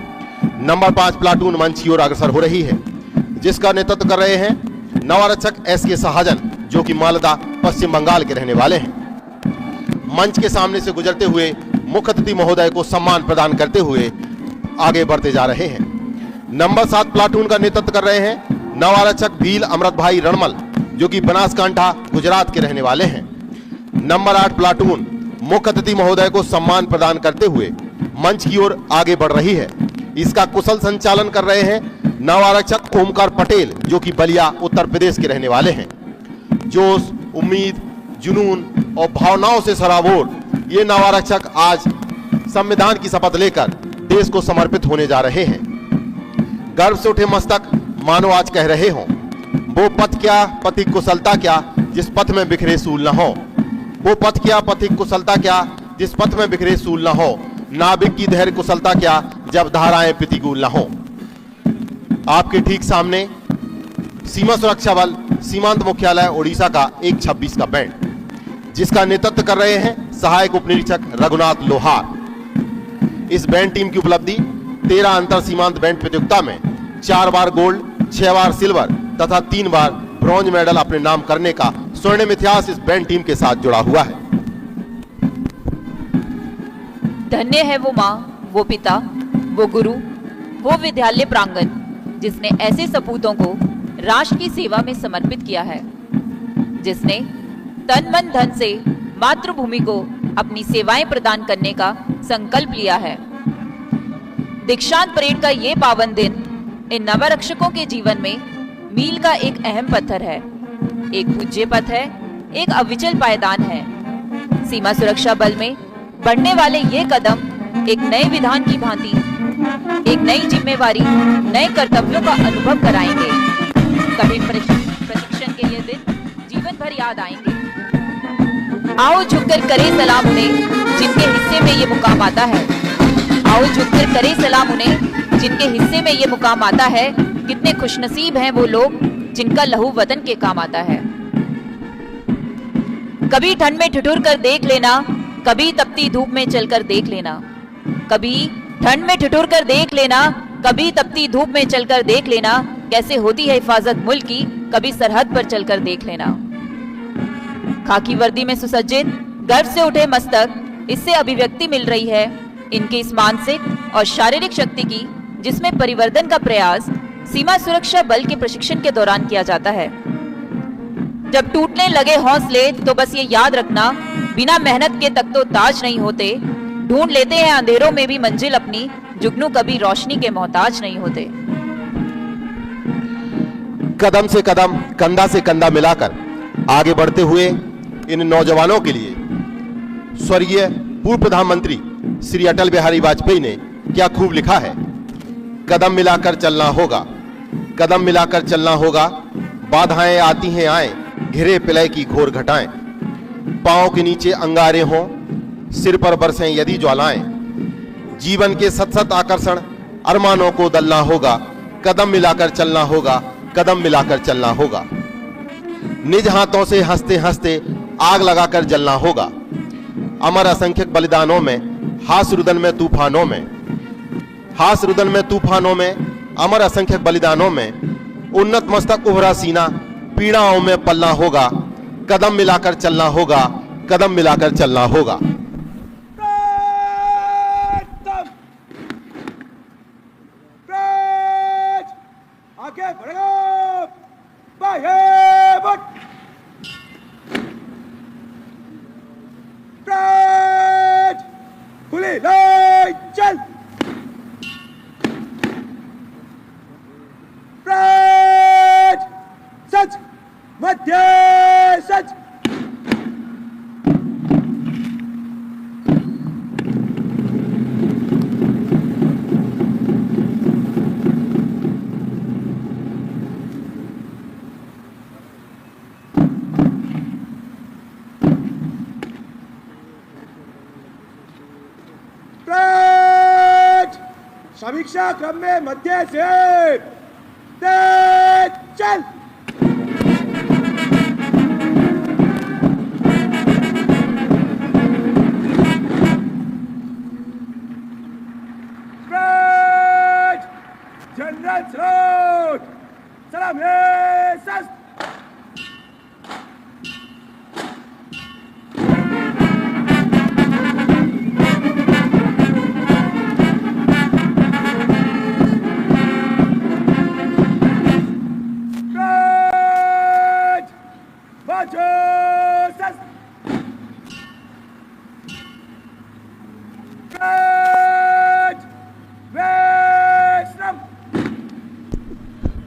नंबर 5 प्लाटून मंच की ओर अग्रसर हो रही है, जिसका नेतृत्व कर रहे हैं नव आरक्षक SK सहाजन, जो कि मालदा पश्चिम बंगाल के रहने वाले हैं। मंच के सामने से गुजरते हुए मुख्य अतिथि महोदय को सम्मान प्रदान करते हुए आगे बढ़ते जा रहे हैं। नंबर 7 प्लाटून का नेतृत्व कर रहे हैं नव आरक्षक भील अमृत भाई रणमल, जो कि बनासकांठा गुजरात के रहने वाले हैं। नंबर 8 प्लाटून मुख्य अतिथि महोदय को सम्मान प्रदान करते हुए मंच की ओर आगे बढ़ रही है। इसका कुशल संचालन कर रहे हैं नव आरक्षक ओमकार पटेल, जो कि बलिया उत्तर प्रदेश के रहने वाले हैं। जोश, उम्मीद, जुनून और भावनाओं से सराबोर ये नव आरक्षक आज संविधान की शपथ लेकर देश को समर्पित होने जा रहे हैं। गर्व से उठे मस्तक, मानो आज कह रहे हों, वो पथ क्या, पथिक कुशलता क्या, जिस पथ में बिखरे सूल न हो। वो पथ क्या, पथिक कुशलता क्या, जिस पथ में बिखरे सूल न हो। नाविक की धैर्य कुशलता क्या, जब धाराएं प्रतिकूल न हो। आपके ठीक सामने सीमा सुरक्षा बल सीमांत मुख्यालय ओडिशा का 126 का बैंड, जिसका नेतृत्व कर रहे हैं सहायक उप निरीक्षक रघुनाथ लोहार। इस बैंड टीम की उपलब्धि 13 अंतर सीमांत बैंड प्रतियोगिता में 4 बार गोल्ड, 6 बार सिल्वर तथा 3 बार ब्रॉन्ज मेडल अपने नाम करने का स्वर्णिम इतिहास इस बैंड टीम के साथ जुड़ा हुआ है। धन्य है वो माँ, वो पिता, वो गुरु, वो विद्यालय प्रांगण, जिसने ऐसे सपूतों को राष्ट्र की सेवा में समर्पित किया है, जिसने तन मन धन से मातृभूमि को अपनी सेवाएं प्रदान करने का संकल्प लिया है। दीक्षांत परेड का ये पावन दिन इन नवरक्षकों के जीवन में मील का एक अहम पत्थर है, एक पूज्य पथ है, एक अविचल पायदान है। सीमा सुरक्षा बल में बढ़ने वाले ये कदम एक नए विधान की भांति एक नई जिम्मेवारी, नए कर्तव्यों का अनुभव कराएंगे। कठिन प्रशिक्षण के ये दिन जीवन भर याद आएंगे। आओ झुककर करे सलाम उन्हें जिनके हिस्से में ये मुकाम आता है। आओ झुककर करे सलाम उन्हें जिनके हिस्से में ये मुकाम आता है। कितने खुशनसीब हैं वो लोग जिनका लहू वतन के काम आता है। कभी ठंड में ठिठुर कर देख लेना, कभी तपती धूप में चलकर देख लेना। कभी ठंड में ठिठुर कर देख लेना, कभी तपती धूप में चलकर देख लेना। कैसे होती है हिफाजत मुल्क की, कभी सरहद पर चलकर देख लेना। खाकी वर्दी में सुसज्जित, गर्व से उठे मस्तक, इससे अभिव्यक्ति मिल रही है इनकी इस मानसिक और शारीरिक शक्ति की, जिसमें परिवर्तन का प्रयास सीमा सुरक्षा बल के प्रशिक्षण के दौरान किया जाता है। जब टूटने लगे हौसले तो बस ये याद रखना, बिना मेहनत के तक तो ताज नहीं होते। ढूंढ लेते हैं अंधेरों में भी मंजिल अपनी, जुगनू कभी रोशनी के मोहताज नहीं होते। कदम से कदम, कंधा से कंधा मिलाकर आगे बढ़ते हुए इन नौजवानों के लिए स्वर्गीय पूर्व प्रधानमंत्री श्री अटल बिहारी वाजपेयी ने क्या खूब लिखा है। कदम मिलाकर चलना होगा, कदम मिलाकर चलना होगा। बाधाएं आती हैं आए, घिरे पिलय की घोर घटाएं। पांव के नीचे अंगारे हों, सिर पर बरसें यदि ज्वालाएं। जीवन के सत सत आकर्षण अरमानों को दलना होगा। कदम मिलाकर चलना होगा, कदम मिलाकर चलना होगा। निज हाथों से हंसते हंसते आग लगाकर जलना होगा। अमर असंख्यक बलिदानों में, हास रुदन में, तूफानों में, हास रुदन में, तूफानों में, अमर असंख्यक बलिदानों में उन्नत मस्तक उभरा सीना, पीड़ाओं में पलना होगा। कदम मिलाकर चलना होगा, कदम मिलाकर चलना होगा। आगे बढ़ो, बाहे बट, खुली लाइन चल, सच मध्य सच। समीक्षा क्रम में मध्य से तेज चल। जनरल स्रोत सलाम है सस।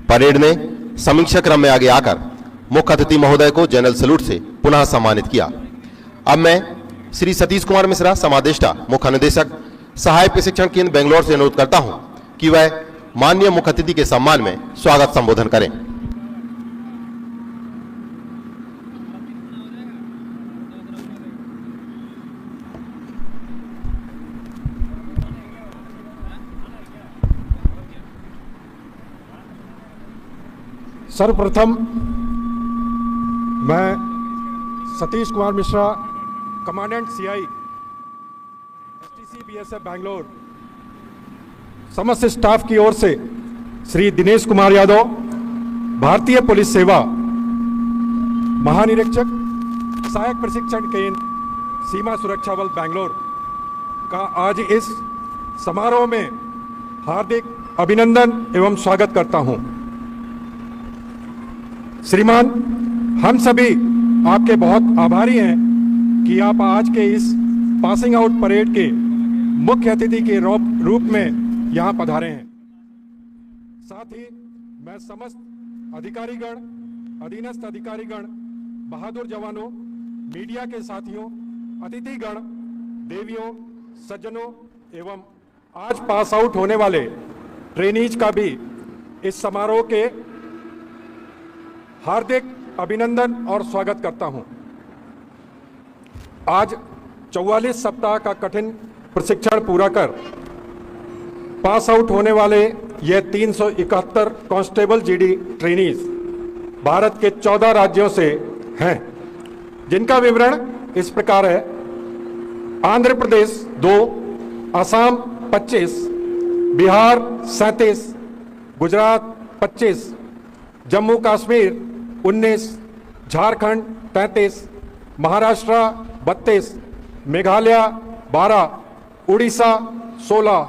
परेड ने समीक्षा क्रम में आगे आकर मुख्य अतिथि महोदय को जनरल सैल्यूट से पुनः सम्मानित किया। अब मैं श्री सतीश कुमार मिश्रा, समादेष्टा मुख्य निदेशक सहायक प्रशिक्षण केंद्र बेंगलोर से अनुरोध करता हूं कि वह माननीय मुख्य अतिथि के सम्मान में स्वागत संबोधन करें। सर्वप्रथम मैं Satish Kumar Mishra, commandant CI STC BSF Bangalore, समस्त स्टाफ की ओर से श्री दिनेश कुमार यादव, भारतीय पुलिस सेवा महानिरीक्षक सहायक प्रशिक्षण केंद्र सीमा सुरक्षा बल बैंगलोर का आज इस समारोह में हार्दिक अभिनंदन एवं स्वागत करता हूं। श्रीमान, हम सभी आपके बहुत आभारी हैं कि आप आज के इस पासिंग आउट परेड के मुख्य अतिथि के रूप में यहां पधारे हैं। साथ ही मैं समस्त अधिकारीगण, अधीनस्थ अधिकारीगण, बहादुर जवानों, मीडिया के साथियों, अतिथिगण, देवियों, सज्जनों एवं आज पास आउट होने वाले ट्रेनीज का भी इस समारोह के हार्दिक अभिनंदन और स्वागत करता हूं। आज 44 सप्ताह का कठिन प्रशिक्षण पूरा कर पास आउट होने वाले ये 371 कांस्टेबल जीडी ट्रेनीज भारत के 14 राज्यों से हैं, जिनका विवरण इस प्रकार है। आंध्र प्रदेश 2, असम 25, बिहार 37, गुजरात 25, जम्मू कश्मीर 19, झारखंड 33, महाराष्ट्र 32, मेघालय 12, उड़ीसा 16,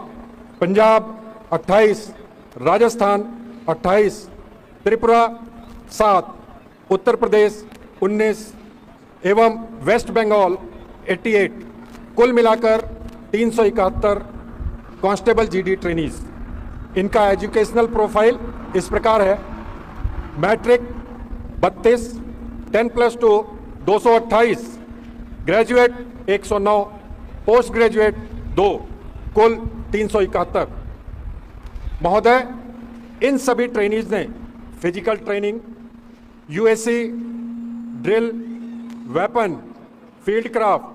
पंजाब 28, राजस्थान 28, त्रिपुरा 7, उत्तर प्रदेश 19 एवं वेस्ट बंगाल 88, कुल मिलाकर 371 कांस्टेबल जीडी ट्रेनीज। इनका एजुकेशनल प्रोफाइल इस प्रकार है। मैट्रिक 32, 10+2 228, ग्रेजुएट 109, पोस्ट ग्रेजुएट 2, कुल 371। महोदय, इन सभी ट्रेनीज ने physical training, USC, drill, weapon, field craft,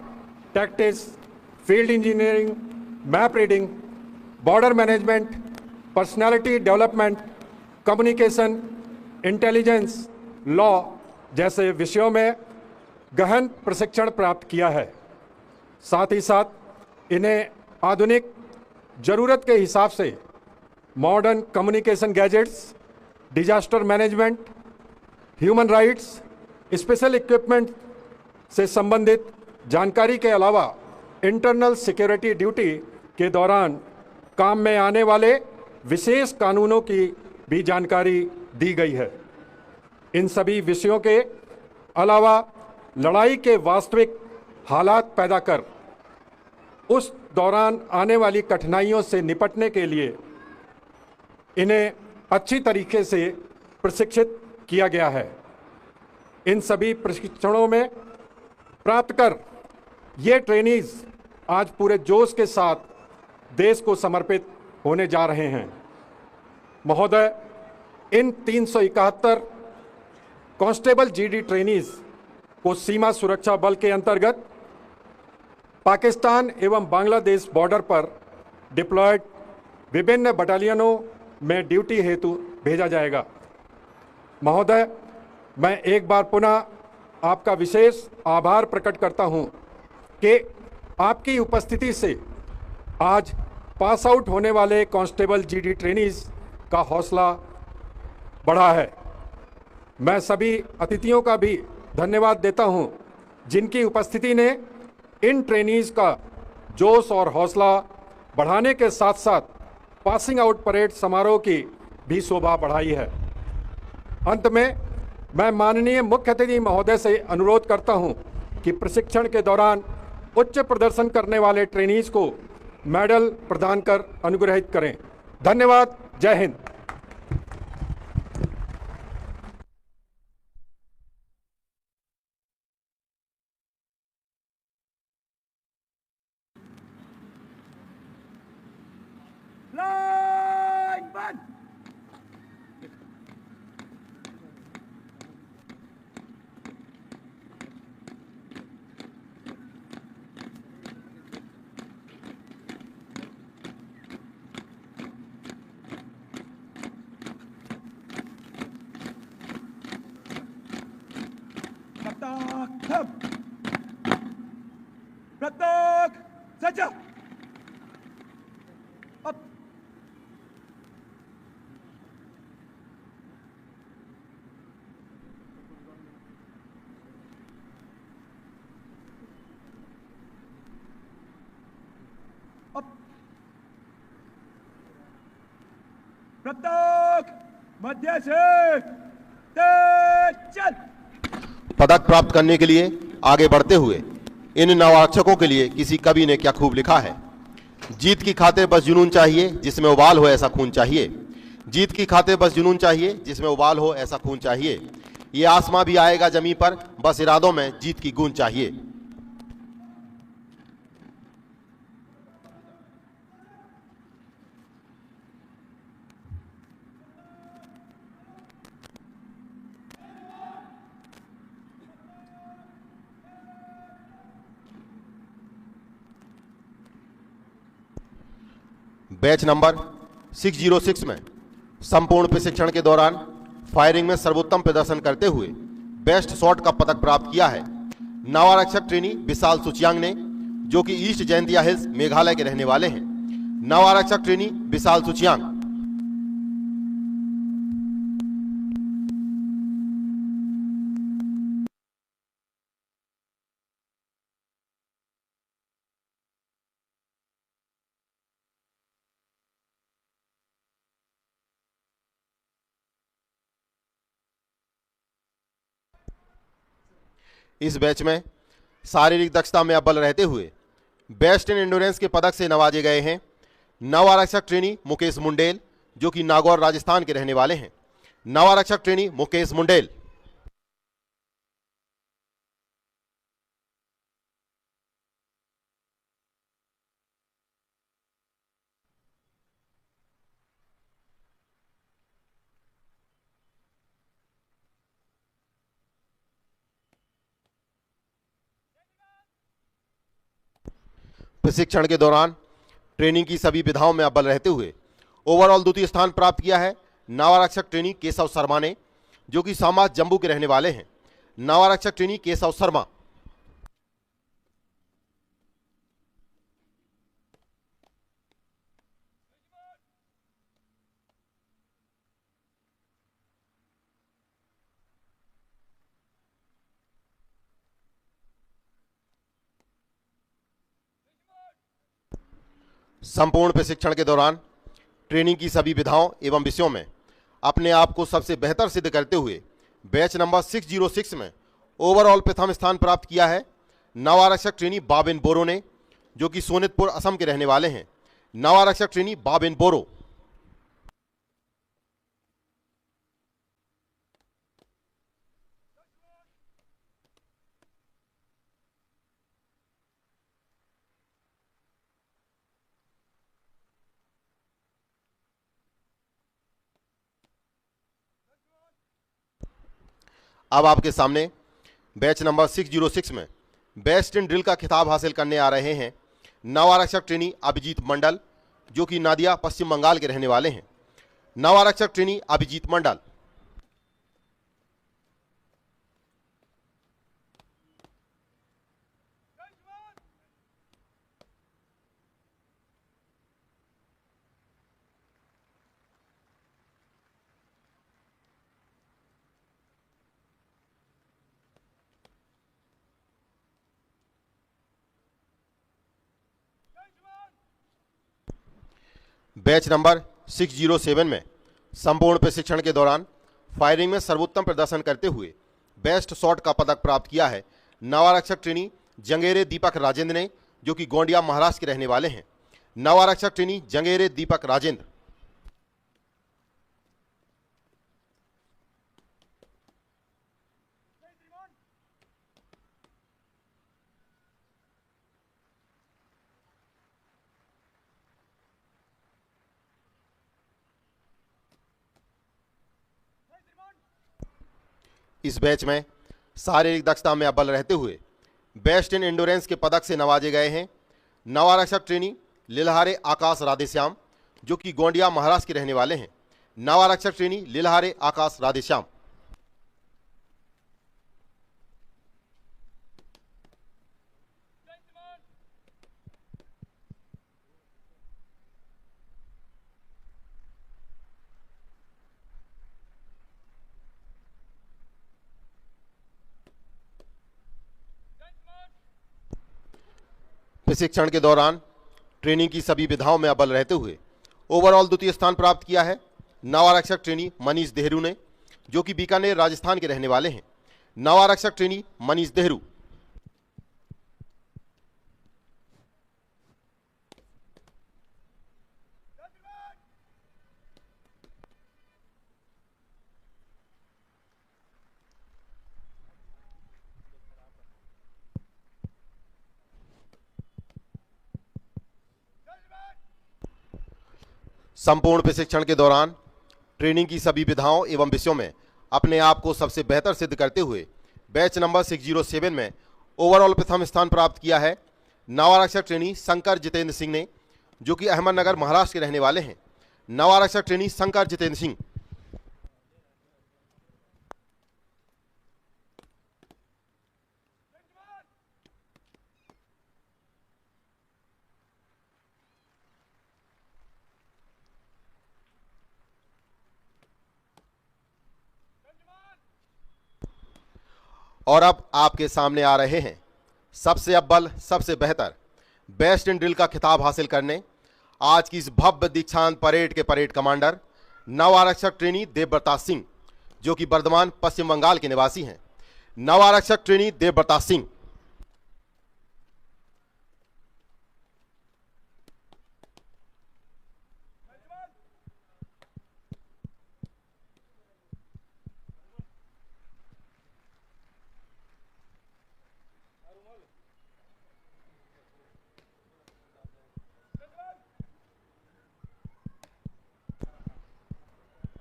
tactics, field engineering, map reading, border management, personality development, communication, intelligence, law जैसे विषयों में गहन प्रशिक्षण प्राप्त किया है। साथ ही साथ इन्हें आधुनिक जरूरत के हिसाब से modern communication gadgets, disaster management, human rights, special equipment से संबंधित जानकारी के अलावा इंटरनल सिक्योरिटी ड्यूटी के दौरान काम में आने वाले विशेष कानूनों की भी जानकारी दी गई है। इन सभी विषयों के अलावा लड़ाई के वास्तविक हालात पैदा कर उस दौरान आने वाली कठिनाइयों से निपटने के लिए इन्हें अच्छी तरीके से प्रशिक्षित किया गया है। इन सभी प्रशिक्षणों में प्राप्त कर ये ट्रेनीज आज पूरे जोश के साथ देश को समर्पित होने जा रहे हैं। महोदय, इन 371 कांस्टेबल जीडी ट्रेनीज को सीमा सुरक्षा बल के अंतर्गत पाकिस्तान एवं बांग्लादेश बॉर्डर पर डिप्लॉयड विभिन्न बटालियनों में ड्यूटी हेतु भेजा जाएगा। महोदय, मैं एक बार पुनः आपका विशेष आभार प्रकट करता हूं कि आपकी उपस्थिति से आज पास आउट होने वाले कांस्टेबल जीडी ट्रेनीज का हौसला बढ़ा है। मैं सभी अतिथियों का भी धन्यवाद देता हूं, जिनकी उपस्थिति ने इन ट्रेनीज का जोश और हौसला बढ़ाने के साथ साथ पासिंग आउट परेड समारोह की भी शोभा बढ़ाई है। अंत में मैं माननीय मुख्य अतिथि महोदय से अनुरोध करता हूं कि प्रशिक्षण के दौरान उच्च प्रदर्शन करने वाले ट्रेनीज को मेडल प्रदान कर अनुग्रहित करें। धन्यवाद। जय हिंद। लाइन बंद। प्रताप सज्जा। अब प्रताप मध्य से चल। पदक प्राप्त करने के लिए आगे बढ़ते हुए इन नवारक्षकों के लिए किसी कवि ने क्या खूब लिखा है। जीत की खातिर बस जुनून चाहिए, जिसमें उबाल हो ऐसा खून चाहिए। जीत की खातिर बस जुनून चाहिए, जिसमें उबाल हो ऐसा खून चाहिए। ये आसमां भी आएगा जमीन पर, बस इरादों में जीत की गूंज चाहिए। बैच नंबर 606 में संपूर्ण प्रशिक्षण के दौरान फायरिंग में सर्वोत्तम प्रदर्शन करते हुए बेस्ट शॉट का पदक प्राप्त किया है नवारक्षक ट्रेनी विशाल सुचियांग ने, जो कि ईस्ट जयंतिया हिल्स मेघालय के रहने वाले हैं। नवारक्षक ट्रेनी विशाल सुचियांग। इस बैच में शारीरिक दक्षता में अव्वल रहते हुए बेस्ट इन एंडोरेंस के पदक से नवाजे गए हैं नवारक्षक ट्रेनी मुकेश मुंडेल, जो कि नागौर राजस्थान के रहने वाले हैं। नवारक्षक ट्रेनी मुकेश मुंडेल। प्रशिक्षण के दौरान ट्रेनिंग की सभी विधाओं में अव्वल रहते हुए ओवरऑल द्वितीय स्थान प्राप्त किया है नवारक्षक ट्रेनी केशव शर्मा ने, जो कि सामाज जम्मू के रहने वाले हैं। नवारक्षक ट्रेनी केशव शर्मा। संपूर्ण प्रशिक्षण के दौरान ट्रेनिंग की सभी विधाओं एवं विषयों में अपने आप को सबसे बेहतर सिद्ध करते हुए बैच नंबर 606 में ओवरऑल प्रथम स्थान प्राप्त किया है नवारक्षक ट्रेनी बाबिन बोरो ने, जो कि सोनितपुर असम के रहने वाले हैं। नवारक्षक ट्रेनी बाबिन बोरो। अब आपके सामने बैच नंबर 606 में बेस्ट इन ड्रिल का खिताब हासिल करने आ रहे हैं नवारक्षक ट्रेनी अभिजीत मंडल, जो कि नादिया पश्चिम बंगाल के रहने वाले हैं। नवारक्षक ट्रेनी अभिजीत मंडल। बैच नंबर 607 में संपूर्ण प्रशिक्षण के दौरान फायरिंग में सर्वोत्तम प्रदर्शन करते हुए बेस्ट शॉट का पदक प्राप्त किया है नवारक्षक ट्रेनी जंगेरे दीपक राजेंद्र ने, जो कि गोंडिया महाराष्ट्र के रहने वाले हैं। नवारक्षक ट्रेनी जंगेरे दीपक राजेंद्र। इस बैच में शारीरिक दक्षता में अव्वल रहते हुए बेस्ट इन एंडोरेंस के पदक से नवाजे गए हैं नवारक्षक ट्रेनी लिलहारे आकाश राधेश्याम, जो कि गोंडिया महाराष्ट्र के रहने वाले हैं। नवारक्षक ट्रेनी लिलहारे आकाश राधेश्याम। प्रशिक्षण के दौरान ट्रेनिंग की सभी विधाओं में अव्वल रहते हुए ओवरऑल द्वितीय स्थान प्राप्त किया है नवारक्षक ट्रेनी मनीष देहरू ने, जो कि बीकानेर राजस्थान के रहने वाले हैं। नवारक्षक ट्रेनी मनीष देहरू। संपूर्ण प्रशिक्षण के दौरान ट्रेनिंग की सभी विधाओं एवं विषयों में अपने आप को सबसे बेहतर सिद्ध करते हुए बैच नंबर 607 में ओवरऑल प्रथम स्थान प्राप्त किया है नव आरक्षक ट्रेनी शंकर जितेंद्र सिंह ने, जो कि अहमदनगर महाराष्ट्र के रहने वाले हैं। नव आरक्षक ट्रेनी शंकर जितेंद्र सिंह। और अब आपके सामने आ रहे हैं सबसे अव्वल सबसे बेहतर बेस्ट इन ड्रिल का खिताब हासिल करने आज की इस भव्य दीक्षांत परेड के परेड कमांडर नव आरक्षक ट्रेनी देवव्रता सिंह, जो कि वर्धमान पश्चिम बंगाल के निवासी हैं। नव आरक्षक ट्रेनी देवव्रता सिंह।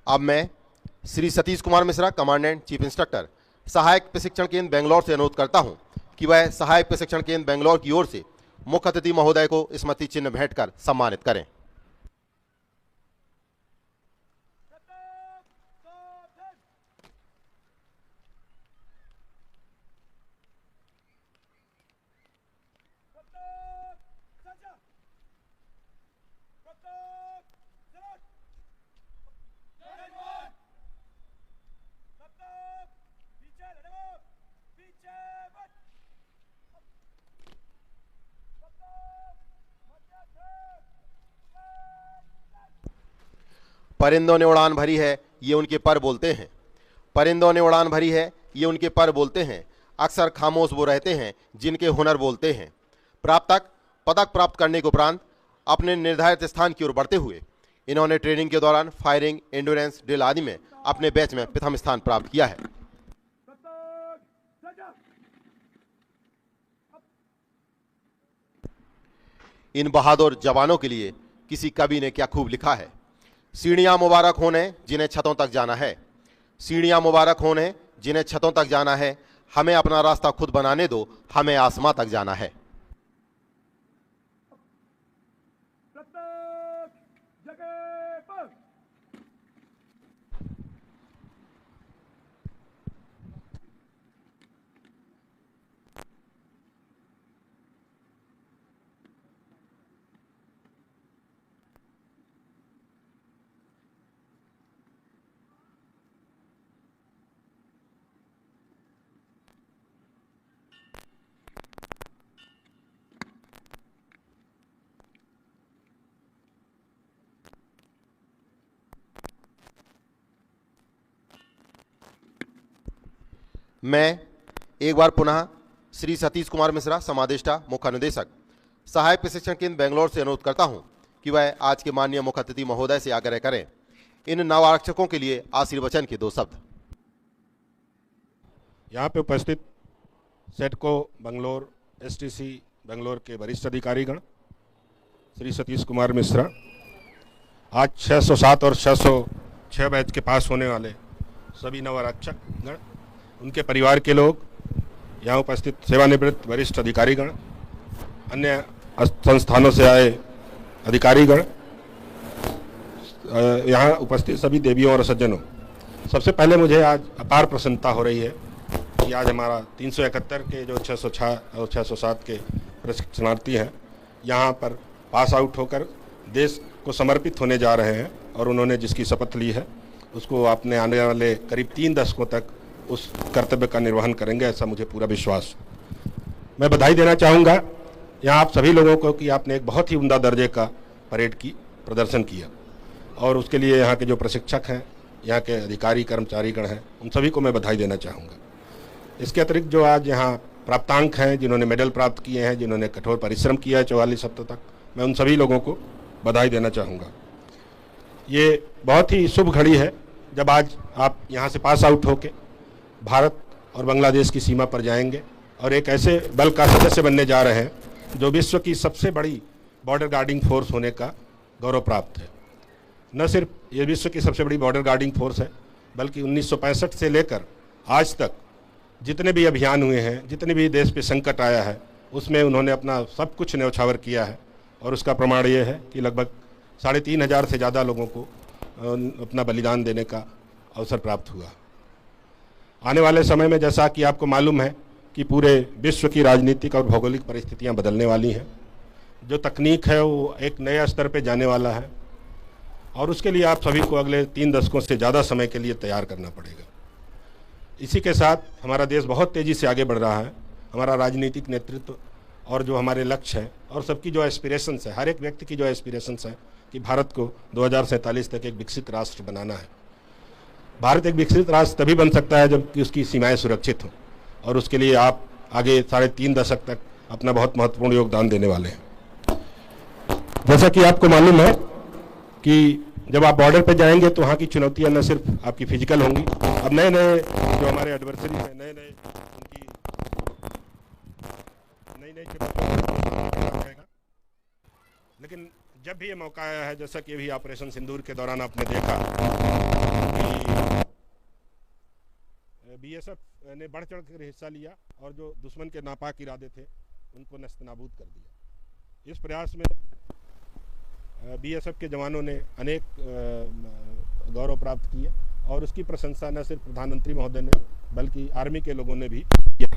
अब मैं Shri Satish Kumar Mishra, commandant chief instructor सहायक प्रशिक्षण केंद्र बेंगलोर से अनुरोध करता हूं कि वह सहायक प्रशिक्षण केंद्र बेंगलोर की ओर से मुख्य अतिथि महोदय को स्मृति चिन्ह भेंट कर सम्मानित करें। परिंदों ने उड़ान भरी है, ये उनके पर बोलते हैं। परिंदों ने उड़ान भरी है, ये उनके पर बोलते हैं। अक्सर खामोश वो रहते हैं जिनके हुनर बोलते हैं। प्राप्तक पदक प्राप्त करने के उपरांत अपने निर्धारित स्थान की ओर बढ़ते हुए इन्होंने ट्रेनिंग के दौरान फायरिंग, एंड्योरेंस ड्रिल आदि में अपने बैच में प्रथम स्थान प्राप्त किया है। इन बहादुर जवानों के लिए किसी कवि ने क्या खूब लिखा है। सीढ़ियां मुबारक होने जिन्हें छतों तक जाना है, सीढ़ियां मुबारक होने जिन्हें छतों तक जाना है, हमें अपना रास्ता खुद बनाने दो, हमें आसमां तक जाना है। मैं एक बार पुनः श्री सतीश कुमार मिश्रा, समादेष्टा मुख्य अनुदेशक सहायक प्रशिक्षण केंद्र बेंगलोर से अनुरोध करता हूं कि वह आज के माननीय मुख्य अतिथि महोदय से आग्रह करें इन नव आरक्षकों के लिए आशीर्वचन के 2 शब्द। यहाँ पे उपस्थित सेटको बेंगलोर, एसटीसी बेंगलोर के वरिष्ठ अधिकारीगण, श्री सतीश कुमार मिश्रा, आज 607 और 606 बैच के पास होने वाले सभी नव आरक्षक गण, उनके परिवार के लोग, यहाँ उपस्थित सेवानिवृत्त वरिष्ठ अधिकारीगण, अन्य संस्थानों से आए अधिकारीगण, यहाँ उपस्थित सभी देवियों और सज्जनों, सबसे पहले मुझे आज अपार प्रसन्नता हो रही है कि आज हमारा 371 के जो 606 और 607 के प्रशिक्षणार्थी हैं, यहाँ पर पास आउट होकर देश को समर्पित होने जा रहे हैं और उन्होंने जिसकी शपथ ली है उसको अपने आने वाले करीब 3 दशकों तक उस कर्तव्य का निर्वहन करेंगे, ऐसा मुझे पूरा विश्वास। मैं बधाई देना चाहूँगा यहाँ आप सभी लोगों को कि आपने एक बहुत ही उम्दा दर्जे का परेड की प्रदर्शन किया और उसके लिए यहाँ के जो प्रशिक्षक हैं, यहाँ के अधिकारी कर्मचारीगण हैं, उन सभी को मैं बधाई देना चाहूँगा। इसके अतिरिक्त जो आज यहाँ प्राप्तांक हैं, जिन्होंने मेडल प्राप्त किए हैं, जिन्होंने कठोर परिश्रम किया है 44 हफ्तों तक, मैं उन सभी लोगों को बधाई देना चाहूँगा। ये बहुत ही शुभ घड़ी है जब आज आप यहाँ से पास आउट होके भारत और बांग्लादेश की सीमा पर जाएंगे और एक ऐसे बल का सदस्य बनने जा रहे हैं जो विश्व की सबसे बड़ी बॉर्डर गार्डिंग फोर्स होने का गौरव प्राप्त है। न सिर्फ ये विश्व की सबसे बड़ी बॉर्डर गार्डिंग फोर्स है, बल्कि 1965 से लेकर आज तक जितने भी अभियान हुए हैं, जितने भी देश पे संकट आया है, उसमें उन्होंने अपना सब कुछ न्यौछावर किया है। और उसका प्रमाण ये है कि लगभग 3500 से ज़्यादा लोगों को अपना बलिदान देने का अवसर प्राप्त हुआ। आने वाले समय में जैसा कि आपको मालूम है कि पूरे विश्व की राजनीतिक और भौगोलिक परिस्थितियां बदलने वाली हैं, जो तकनीक है वो एक नए स्तर पे जाने वाला है और उसके लिए आप सभी को अगले 3 दशकों से ज़्यादा समय के लिए तैयार करना पड़ेगा। इसी के साथ हमारा देश बहुत तेज़ी से आगे बढ़ रहा है। हमारा राजनीतिक नेतृत्व और जो हमारे लक्ष्य है और सबकी जो एस्पिरेशंस है, हर एक व्यक्ति की जो एस्पिरेशंस है कि भारत को 2047 तक एक विकसित राष्ट्र बनाना है। भारत एक विकसित राष्ट्र तभी बन सकता है जबकि उसकी सीमाएं सुरक्षित हों, और उसके लिए आप आगे 3.5 दशक तक अपना बहुत महत्वपूर्ण योगदान देने वाले हैं। जैसा कि आपको मालूम है कि जब आप बॉर्डर पे जाएंगे तो वहाँ की चुनौतियाँ न सिर्फ आपकी फिजिकल होंगी, अब नए नए जो हमारे एडवर्सरी हैं, नए नए चुनौतियाँ, लेकिन जब भी ये मौका आया है, जैसा कि अभी ऑपरेशन सिंदूर के दौरान आपने देखा कि बीएसएफ ने बढ़ चढ़ कर हिस्सा लिया और जो दुश्मन के नापाक इरादे थे उनको नस्तनाबूद कर दिया। इस प्रयास में बीएसएफ के जवानों ने अनेक गौरव प्राप्त किए और उसकी प्रशंसा न सिर्फ प्रधानमंत्री महोदय ने बल्कि आर्मी के लोगों ने भी किया।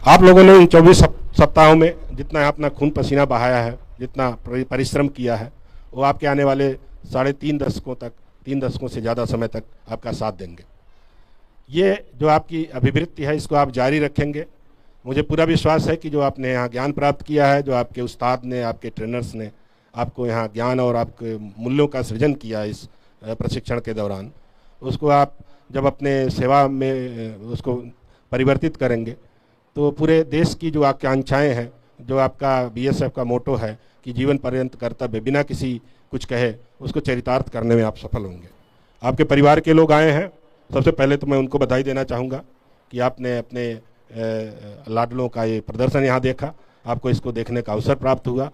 आप लोगों ने इन 24 सप्ताहों में जितना अपना खून पसीना बहाया है, जितना परिश्रम किया है, वो आपके आने वाले 3.5 दशकों तक, 3 दशकों से ज़्यादा समय तक आपका साथ देंगे। ये जो आपकी अभिवृत्ति है इसको आप जारी रखेंगे। मुझे पूरा विश्वास है कि जो आपने यहाँ ज्ञान प्राप्त किया है, जो आपके उस्ताद ने, आपके ट्रेनर्स ने आपको यहाँ ज्ञान और आपके मूल्यों का सृजन किया इस प्रशिक्षण के दौरान, उसको आप जब अपने सेवा में उसको परिवर्तित करेंगे तो पूरे देश की जो आकांक्षाएं हैं, जो आपका बीएसएफ का मोटो है कि जीवन पर्यंत कर्तव्य, बिना किसी कुछ कहे उसको चरितार्थ करने में आप सफल होंगे। आपके परिवार के लोग आए हैं, सबसे पहले तो मैं उनको बधाई देना चाहूँगा कि आपने अपने लाडलों का ये प्रदर्शन यहाँ देखा, आपको इसको देखने का अवसर प्राप्त हुआ।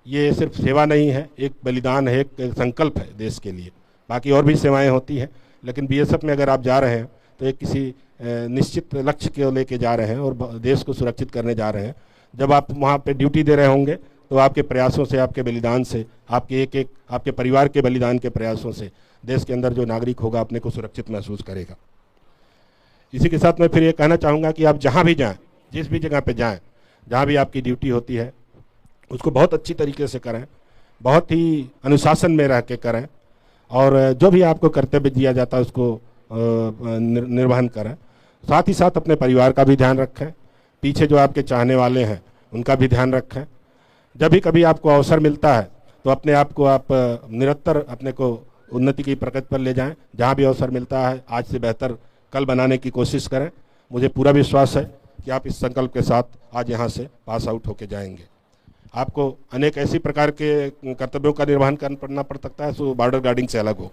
ये सिर्फ सेवा नहीं है, एक बलिदान है, एक संकल्प है देश के लिए। बाकी और भी सेवाएं होती हैं, लेकिन बीएसएफ में अगर आप जा रहे हैं तो एक किसी निश्चित लक्ष्य को लेके जा रहे हैं और देश को सुरक्षित करने जा रहे हैं। जब आप वहाँ पे ड्यूटी दे रहे होंगे तो आपके प्रयासों से, आपके बलिदान से, आपके एक आपके परिवार के बलिदान के प्रयासों से देश के अंदर जो नागरिक होगा अपने को सुरक्षित महसूस करेगा। इसी के साथ मैं फिर ये कहना चाहूँगा कि आप जहाँ भी जाएँ, जिस भी जगह पे जाएँ, जहाँ भी आपकी ड्यूटी होती है उसको बहुत अच्छी तरीके से करें, बहुत ही अनुशासन में रह के करें और जो भी आपको कर्तव्य दिया जाता है उसको निर्वहन करें। साथ ही साथ अपने परिवार का भी ध्यान रखें, पीछे जो आपके चाहने वाले हैं उनका भी ध्यान रखें। जब भी कभी आपको अवसर मिलता है तो अपने आप को आप निरंतर अपने को उन्नति की प्रगति पर ले जाएं। जहां भी अवसर मिलता है आज से बेहतर कल बनाने की कोशिश करें। मुझे पूरा विश्वास है कि आप इस संकल्प के साथ आज यहां से पास आउट होकर जाएंगे। आपको अनेक ऐसी प्रकार के कर्तव्यों का निर्वहन करना पड़ सकता है जो बॉर्डर गार्डिंग से अलग हो,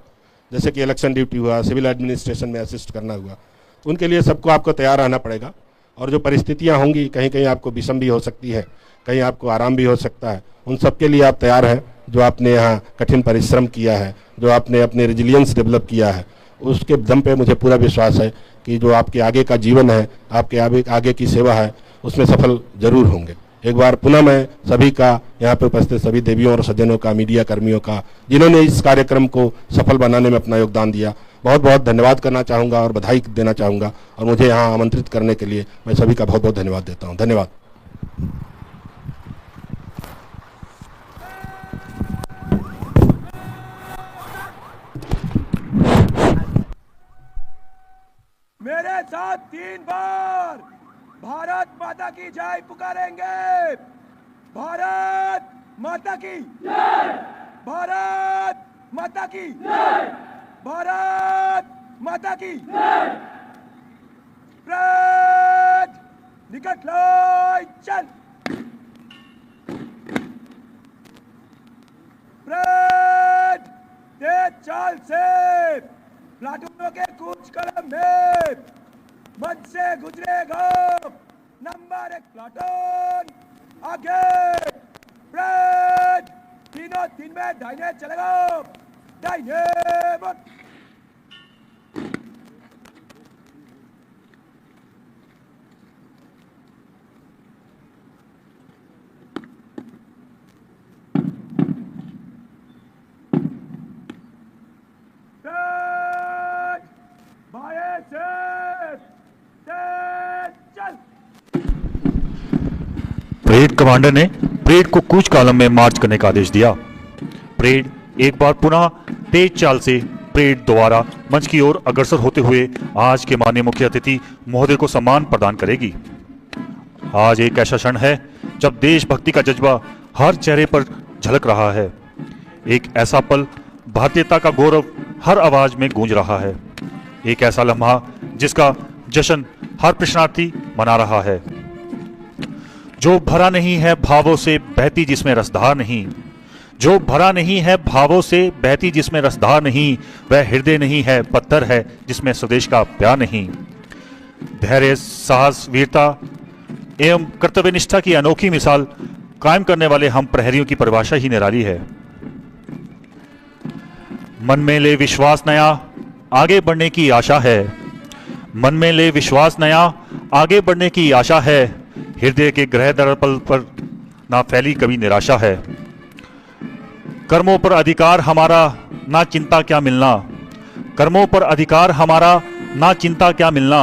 जैसे कि इलेक्शन ड्यूटी हुआ, सिविल एडमिनिस्ट्रेशन में असिस्ट करना हुआ। उनके लिए सबको आपको तैयार रहना पड़ेगा और जो परिस्थितियां होंगी, कहीं कहीं आपको विषम भी हो सकती है, कहीं आपको आराम भी हो सकता है, उन सब के लिए आप तैयार हैं। जो आपने यहाँ कठिन परिश्रम किया है, जो आपने अपने रेजिलियंस डेवलप किया है, उसके दम पे मुझे पूरा विश्वास है कि जो आपके आगे का जीवन है, आपके आगे की सेवा है, उसमें सफल जरूर होंगे। एक बार पुनः मैं सभी का, यहाँ पे उपस्थित सभी देवियों और सज्जनों का, मीडिया कर्मियों का, जिन्होंने इस कार्यक्रम को सफल बनाने में अपना योगदान दिया, बहुत बहुत धन्यवाद करना चाहूँगा और बधाई देना चाहूँगा। और मुझे यहाँ आमंत्रित करने के लिए मैं सभी का बहुत बहुत धन्यवाद देता हूँ। धन्यवाद। मेरे साथ 3 बार भारत माता की जय पुकारेंगे। भारत माता की जय, भारत माता की जय, भारत माता की जय। परेड निकट लाई चल। परेड तेज चाल से प्लाटूनों के कूच कदम में मंच से गुजरेगा। नंबर 1 प्लाटून आगे। परेड तीनों 3 में दाहिने चलेगा, दाहिने मत। परेड कमांडर ने परेड को कूच कॉलम में मार्च करने का आदेश दिया। परेड एक बार पुनः तेज चाल से परेड द्वारा मंच की ओर अग्रसर होते हुए आज के माननीय मुख्य अतिथि महोदय को सम्मान प्रदान करेगी। आज एक ऐसा क्षण है जब देशभक्ति का जज्बा हर चेहरे पर झलक रहा है। एक ऐसा पल, भारतीयता का गौरव हर आवाज में गूंज रहा है। एक ऐसा लम्हा जिसका जश्न हर प्रश्नार्थी मना रहा है। जो भरा नहीं है भावों से बहती जिसमें रसधार नहीं, जो भरा नहीं है भावों से बहती जिसमें रसधार नहीं, वह हृदय नहीं है पत्थर है जिसमें स्वदेश का प्यार नहीं। धैर्य, साहस, वीरता एवं कर्तव्यनिष्ठा की अनोखी मिसाल कायम करने वाले हम प्रहरियों की परिभाषा ही निराली है। मन में ले विश्वास नया, आगे बढ़ने की आशा है। मन में ले विश्वास नया, आगे बढ़ने की आशा है। हृदय के ग्रह दर्पण पर ना फैली कभी निराशा है। कर्मों पर अधिकार हमारा, ना चिंता क्या मिलना। कर्मों पर अधिकार हमारा, ना चिंता क्या मिलना।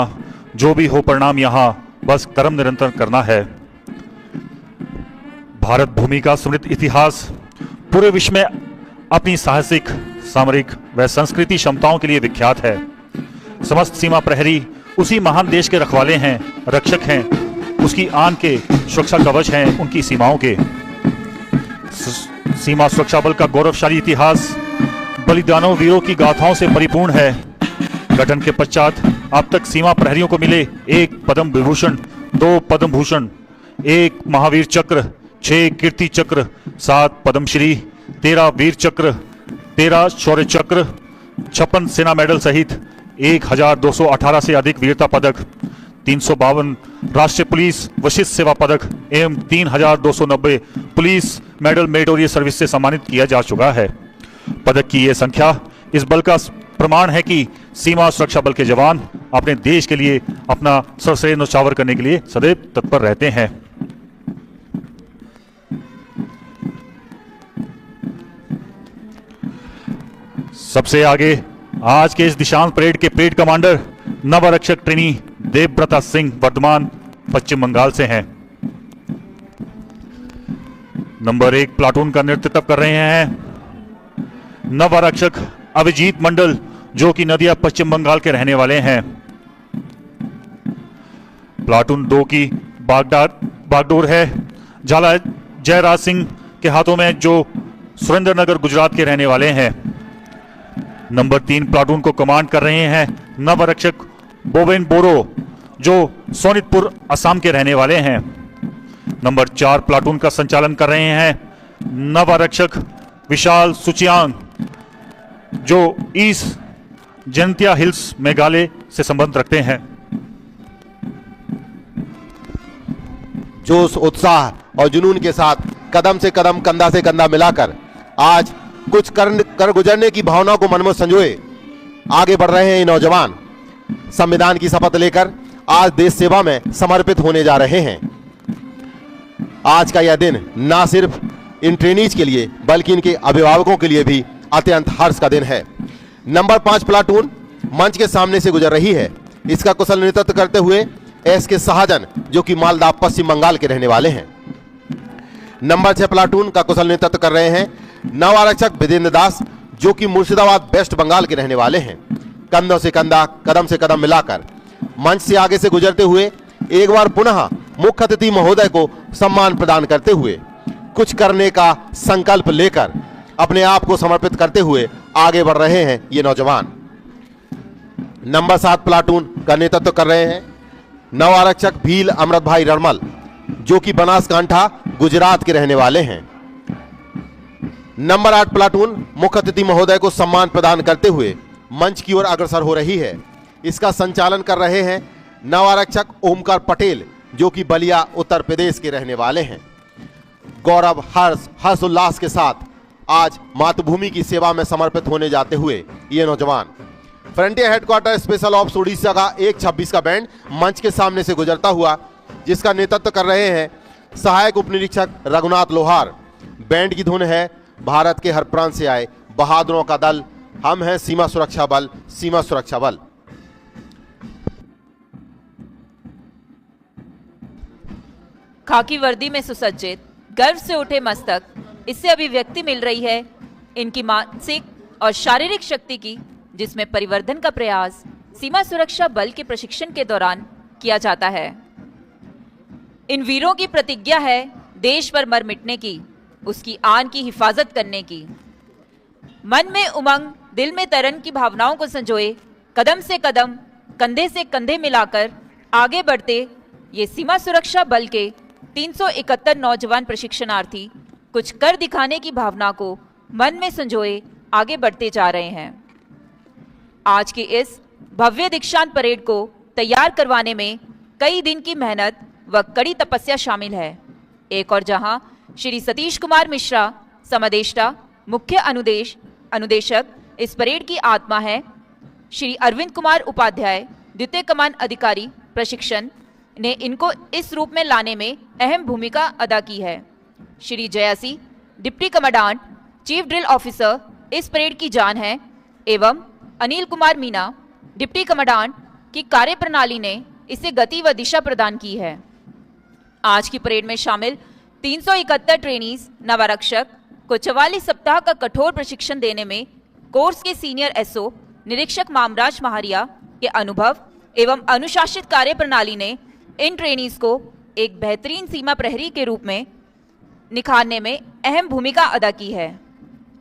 जो भी हो परिणाम यहाँ, बस कर्म निरंतर करना है। भारत भूमि का समृद्ध इतिहास पूरे विश्व में अपनी साहसिक, सामरिक व संस्कृति क्षमताओं के लिए विख्यात है। समस्त सीमा प्रहरी उसी महान देश के रखवाले हैं, रक्षक हैं, उसकी आन के सुरक्षा कवच हैं, उनकी सीमाओं के। सीमा सुरक्षा बल का गौरवशाली इतिहास बलिदानों, वीरों की गाथाओं से परिपूर्ण है। गठन के पश्चात अब तक सीमा प्रहरियों को मिले 1 पद्म विभूषण, 2 पद्म भूषण, 1 महावीर चक्र, 6 कीर्ति चक्र, 7 पद्मश्री, 13 वीर चक्र, 13 शौर्य चक्र, 56 सेना मेडल सहित 1218 से अधिक वीरता पदक, 352 राष्ट्रीय पुलिस विशिष्ट सेवा पदक एवं 3290 पुलिस मेडल मेरिटोरियस सर्विस से सम्मानित किया जा चुका है। पदक की यह संख्या इस बल का प्रमाण है कि सीमा सुरक्षा बल के जवान अपने देश के लिए अपना सर्वश्रेष्ठ न्यौछावर करने के लिए सदैव तत्पर रहते हैं। सबसे आगे आज के इस दीक्षांत परेड के परेड कमांडर नव आरक्षक ट्रेनी देवव्रता सिंह वर्धमान पश्चिम बंगाल से हैं। नंबर 1 प्लाटून का नेतृत्व कर रहे हैं नव आरक्षक अभिजीत मंडल, जो कि नदिया पश्चिम बंगाल के रहने वाले हैं। प्लाटून 2 की बागडोर है झाला जयराज सिंह के हाथों में, जो सुरेंद्रनगर गुजरात के रहने वाले हैं। नंबर 3 प्लाटून को कमांड कर रहे हैं नव आरक्षक बोवेन बोरो, जो सोनितपुर असम के रहने वाले हैं। नंबर 4 प्लाटून का संचालन कर रहे हैं नव आरक्षक विशाल सुचियांग, जो ईस्ट जयंतिया हिल्स मेघालय से संबंध रखते हैं। जोश, उत्साह और जुनून के साथ कदम से कदम, कंधा से कंधा मिलाकर आज कुछ कर गुजरने की भावना को मन में संजोए आगे बढ़ रहे हैं ये नौजवान। संविधान की शपथ लेकर आज देश सेवा में समर्पित होने जा रहे हैं। आज का यह दिन ना सिर्फ इन ट्रेनीज के लिए बल्कि इनके अभिभावकों के लिए भी अत्यंत हर्ष का दिन है। नंबर 5 प्लाटून मंच के सामने से गुजर रही है। इसका कुशल नेतृत्व करते हुए एसके शाहजन, जो कि मालदा पश्चिम बंगाल के रहने वाले हैं। नंबर 6 प्लाटून का कुशल नेतृत्व कर रहे हैं नव आरक्षक विदेंद्र दास, जो कि मुर्शिदाबाद वेस्ट बंगाल के रहने वाले हैं। कंधों से कंधा, कदम से कदम मिलाकर मंच से आगे से गुजरते हुए एक बार पुनः मुख्य अतिथि महोदय को सम्मान प्रदान करते हुए कुछ करने का संकल्प लेकर अपने आप को समर्पित करते हुए आगे बढ़ रहे हैं ये नौजवान। नंबर 7 प्लाटून का नेतृत्व कर रहे हैं नव आरक्षक भील अमृत भाई रड़मल, जो कि बनासकांठा गुजरात के रहने वाले हैं। नंबर 8 प्लाटून मुख्य अतिथि महोदय को सम्मान प्रदान करते हुए मंच की ओर अग्रसर हो रही है। इसका संचालन कर रहे हैं नव आरक्षक ओमकार पटेल, जो कि बलिया उत्तर प्रदेश के रहने वाले हैं। गौरव, हर्ष उल्लास के साथ आज मातृभूमि की सेवा में समर्पित होने जाते हुए ये नौजवान। Frontier headquarter special ops Orissa का 126 का बैंड मंच के सामने से गुजरता हुआ, जिसका नेतृत्व कर रहे हैं सहायक उप निरीक्षक रघुनाथ लोहार। बैंड की धुन है भारत के हर प्रांत से आए बहादुरों का दल, हम हैं सीमा सुरक्षा बल, सीमा सुरक्षा बल। खाकी वर्दी में सुसज्जित, गर्व से उठे मस्तक, इससे अभिव्यक्ति मिल रही है इनकी मानसिक और शारीरिक शक्ति की, जिसमें परिवर्धन का प्रयास सीमा सुरक्षा बल के प्रशिक्षण के दौरान किया जाता है। इन वीरों की प्रतिज्ञा है देश पर मर मिटने की, उसकी आन की हिफाजत करने की। मन में उमंग, दिल में तरन की भावनाओं को संजोए कदम से कदम, कंधे से कंधे मिलाकर आगे बढ़ते ये सीमा सुरक्षा बल के 371 नौजवान प्रशिक्षणार्थी कुछ कर दिखाने की भावना को मन में संजोए आगे बढ़ते जा रहे हैं। आज की इस भव्य दीक्षांत परेड को तैयार करवाने में कई दिन की मेहनत व कड़ी तपस्या शामिल है। एक और जहां श्री सतीश कुमार मिश्रा, समादेष्टा, मुख्य अनुदेशक इस परेड की आत्मा है, श्री अरविंद कुमार उपाध्याय, द्वितीय कमान अधिकारी प्रशिक्षण ने इनको इस रूप में लाने में अहम भूमिका अदा की है। Shri Jayasi, deputy commandant chief drill officer इस परेड की जान है, एवं अनिल कुमार मीना, डिप्टी कमांडेंट की कार्यप्रणाली ने इसे गति व दिशा प्रदान की है। आज की परेड में शामिल 371 ट्रेनीज नवारक्षक को 44 सप्ताह का कठोर प्रशिक्षण देने में कोर्स के सीनियर एसओ निरीक्षक मामराज महारिया के अनुभव एवं अनुशासित कार्यप्रणाली ने इन ट्रेनीज को एक बेहतरीन सीमा प्रहरी के रूप में निखारने में अहम भूमिका अदा की है।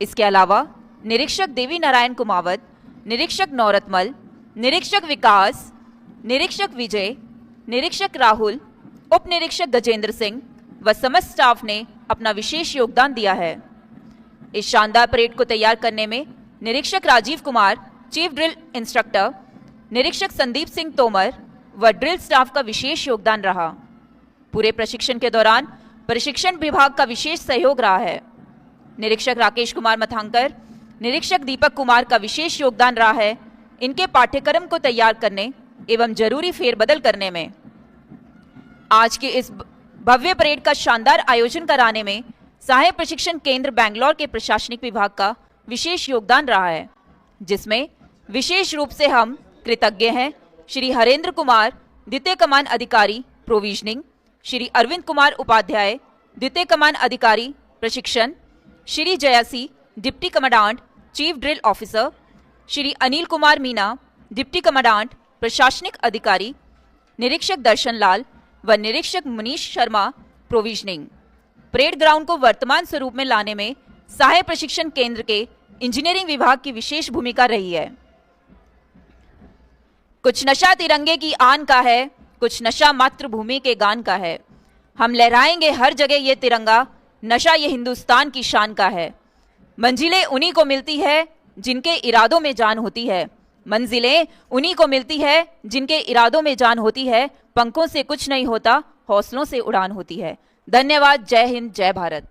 इसके अलावा निरीक्षक देवी नारायण कुमावत, निरीक्षक नौरतमल, निरीक्षक विकास, निरीक्षक विजय, निरीक्षक राहुल, उप निरीक्षक गजेंद्र सिंह व समस्त स्टाफ ने अपना विशेष योगदान दिया है। इस शानदार परेड को तैयार करने में निरीक्षक Rajeev Kumar, chief drill instructor, निरीक्षक संदीप सिंह तोमर व ड्रिल स्टाफ का विशेष योगदान रहा। पूरे प्रशिक्षण के दौरान प्रशिक्षण विभाग का विशेष सहयोग रहा है। निरीक्षक राकेश कुमार मथांकर, निरीक्षक दीपक कुमार का विशेष योगदान रहा है इनके पाठ्यक्रम को तैयार करने एवं जरूरी फेरबदल करने में। आज के इस भव्य परेड का शानदार आयोजन कराने में सहायक प्रशिक्षण केंद्र बैंगलोर के प्रशासनिक विभाग का विशेष योगदान रहा है, जिसमें विशेष रूप से हम कृतज्ञ हैं श्री हरेंद्र कुमार, द्वितीय कमान अधिकारी प्रोविजनिंग, श्री अरविंद कुमार उपाध्याय, द्वितीय कमान अधिकारी प्रशिक्षण, Shri Jayasi, deputy commandant chief drill officer, Shri Anil Kumar Meena, deputy commandant प्रशासनिक अधिकारी, निरीक्षक दर्शन लाल व निरीक्षक Manish Sharma provisioning. Parade ground को वर्तमान स्वरूप में लाने में सहायक प्रशिक्षण केंद्र के इंजीनियरिंग विभाग की विशेष भूमिका रही है। कुछ नशा तिरंगे की आन का है, कुछ नशा मातृभूमि के गान का है। हम लहराएंगे हर जगह ये तिरंगा, नशा ये हिंदुस्तान की शान का है। मंजिलें उन्हीं को मिलती है जिनके इरादों में जान होती है। मंजिलें उन्हीं को मिलती है जिनके इरादों में जान होती है। पंखों से कुछ नहीं होता, हौसलों से उड़ान होती है। धन्यवाद। जय हिंद, जय भारत।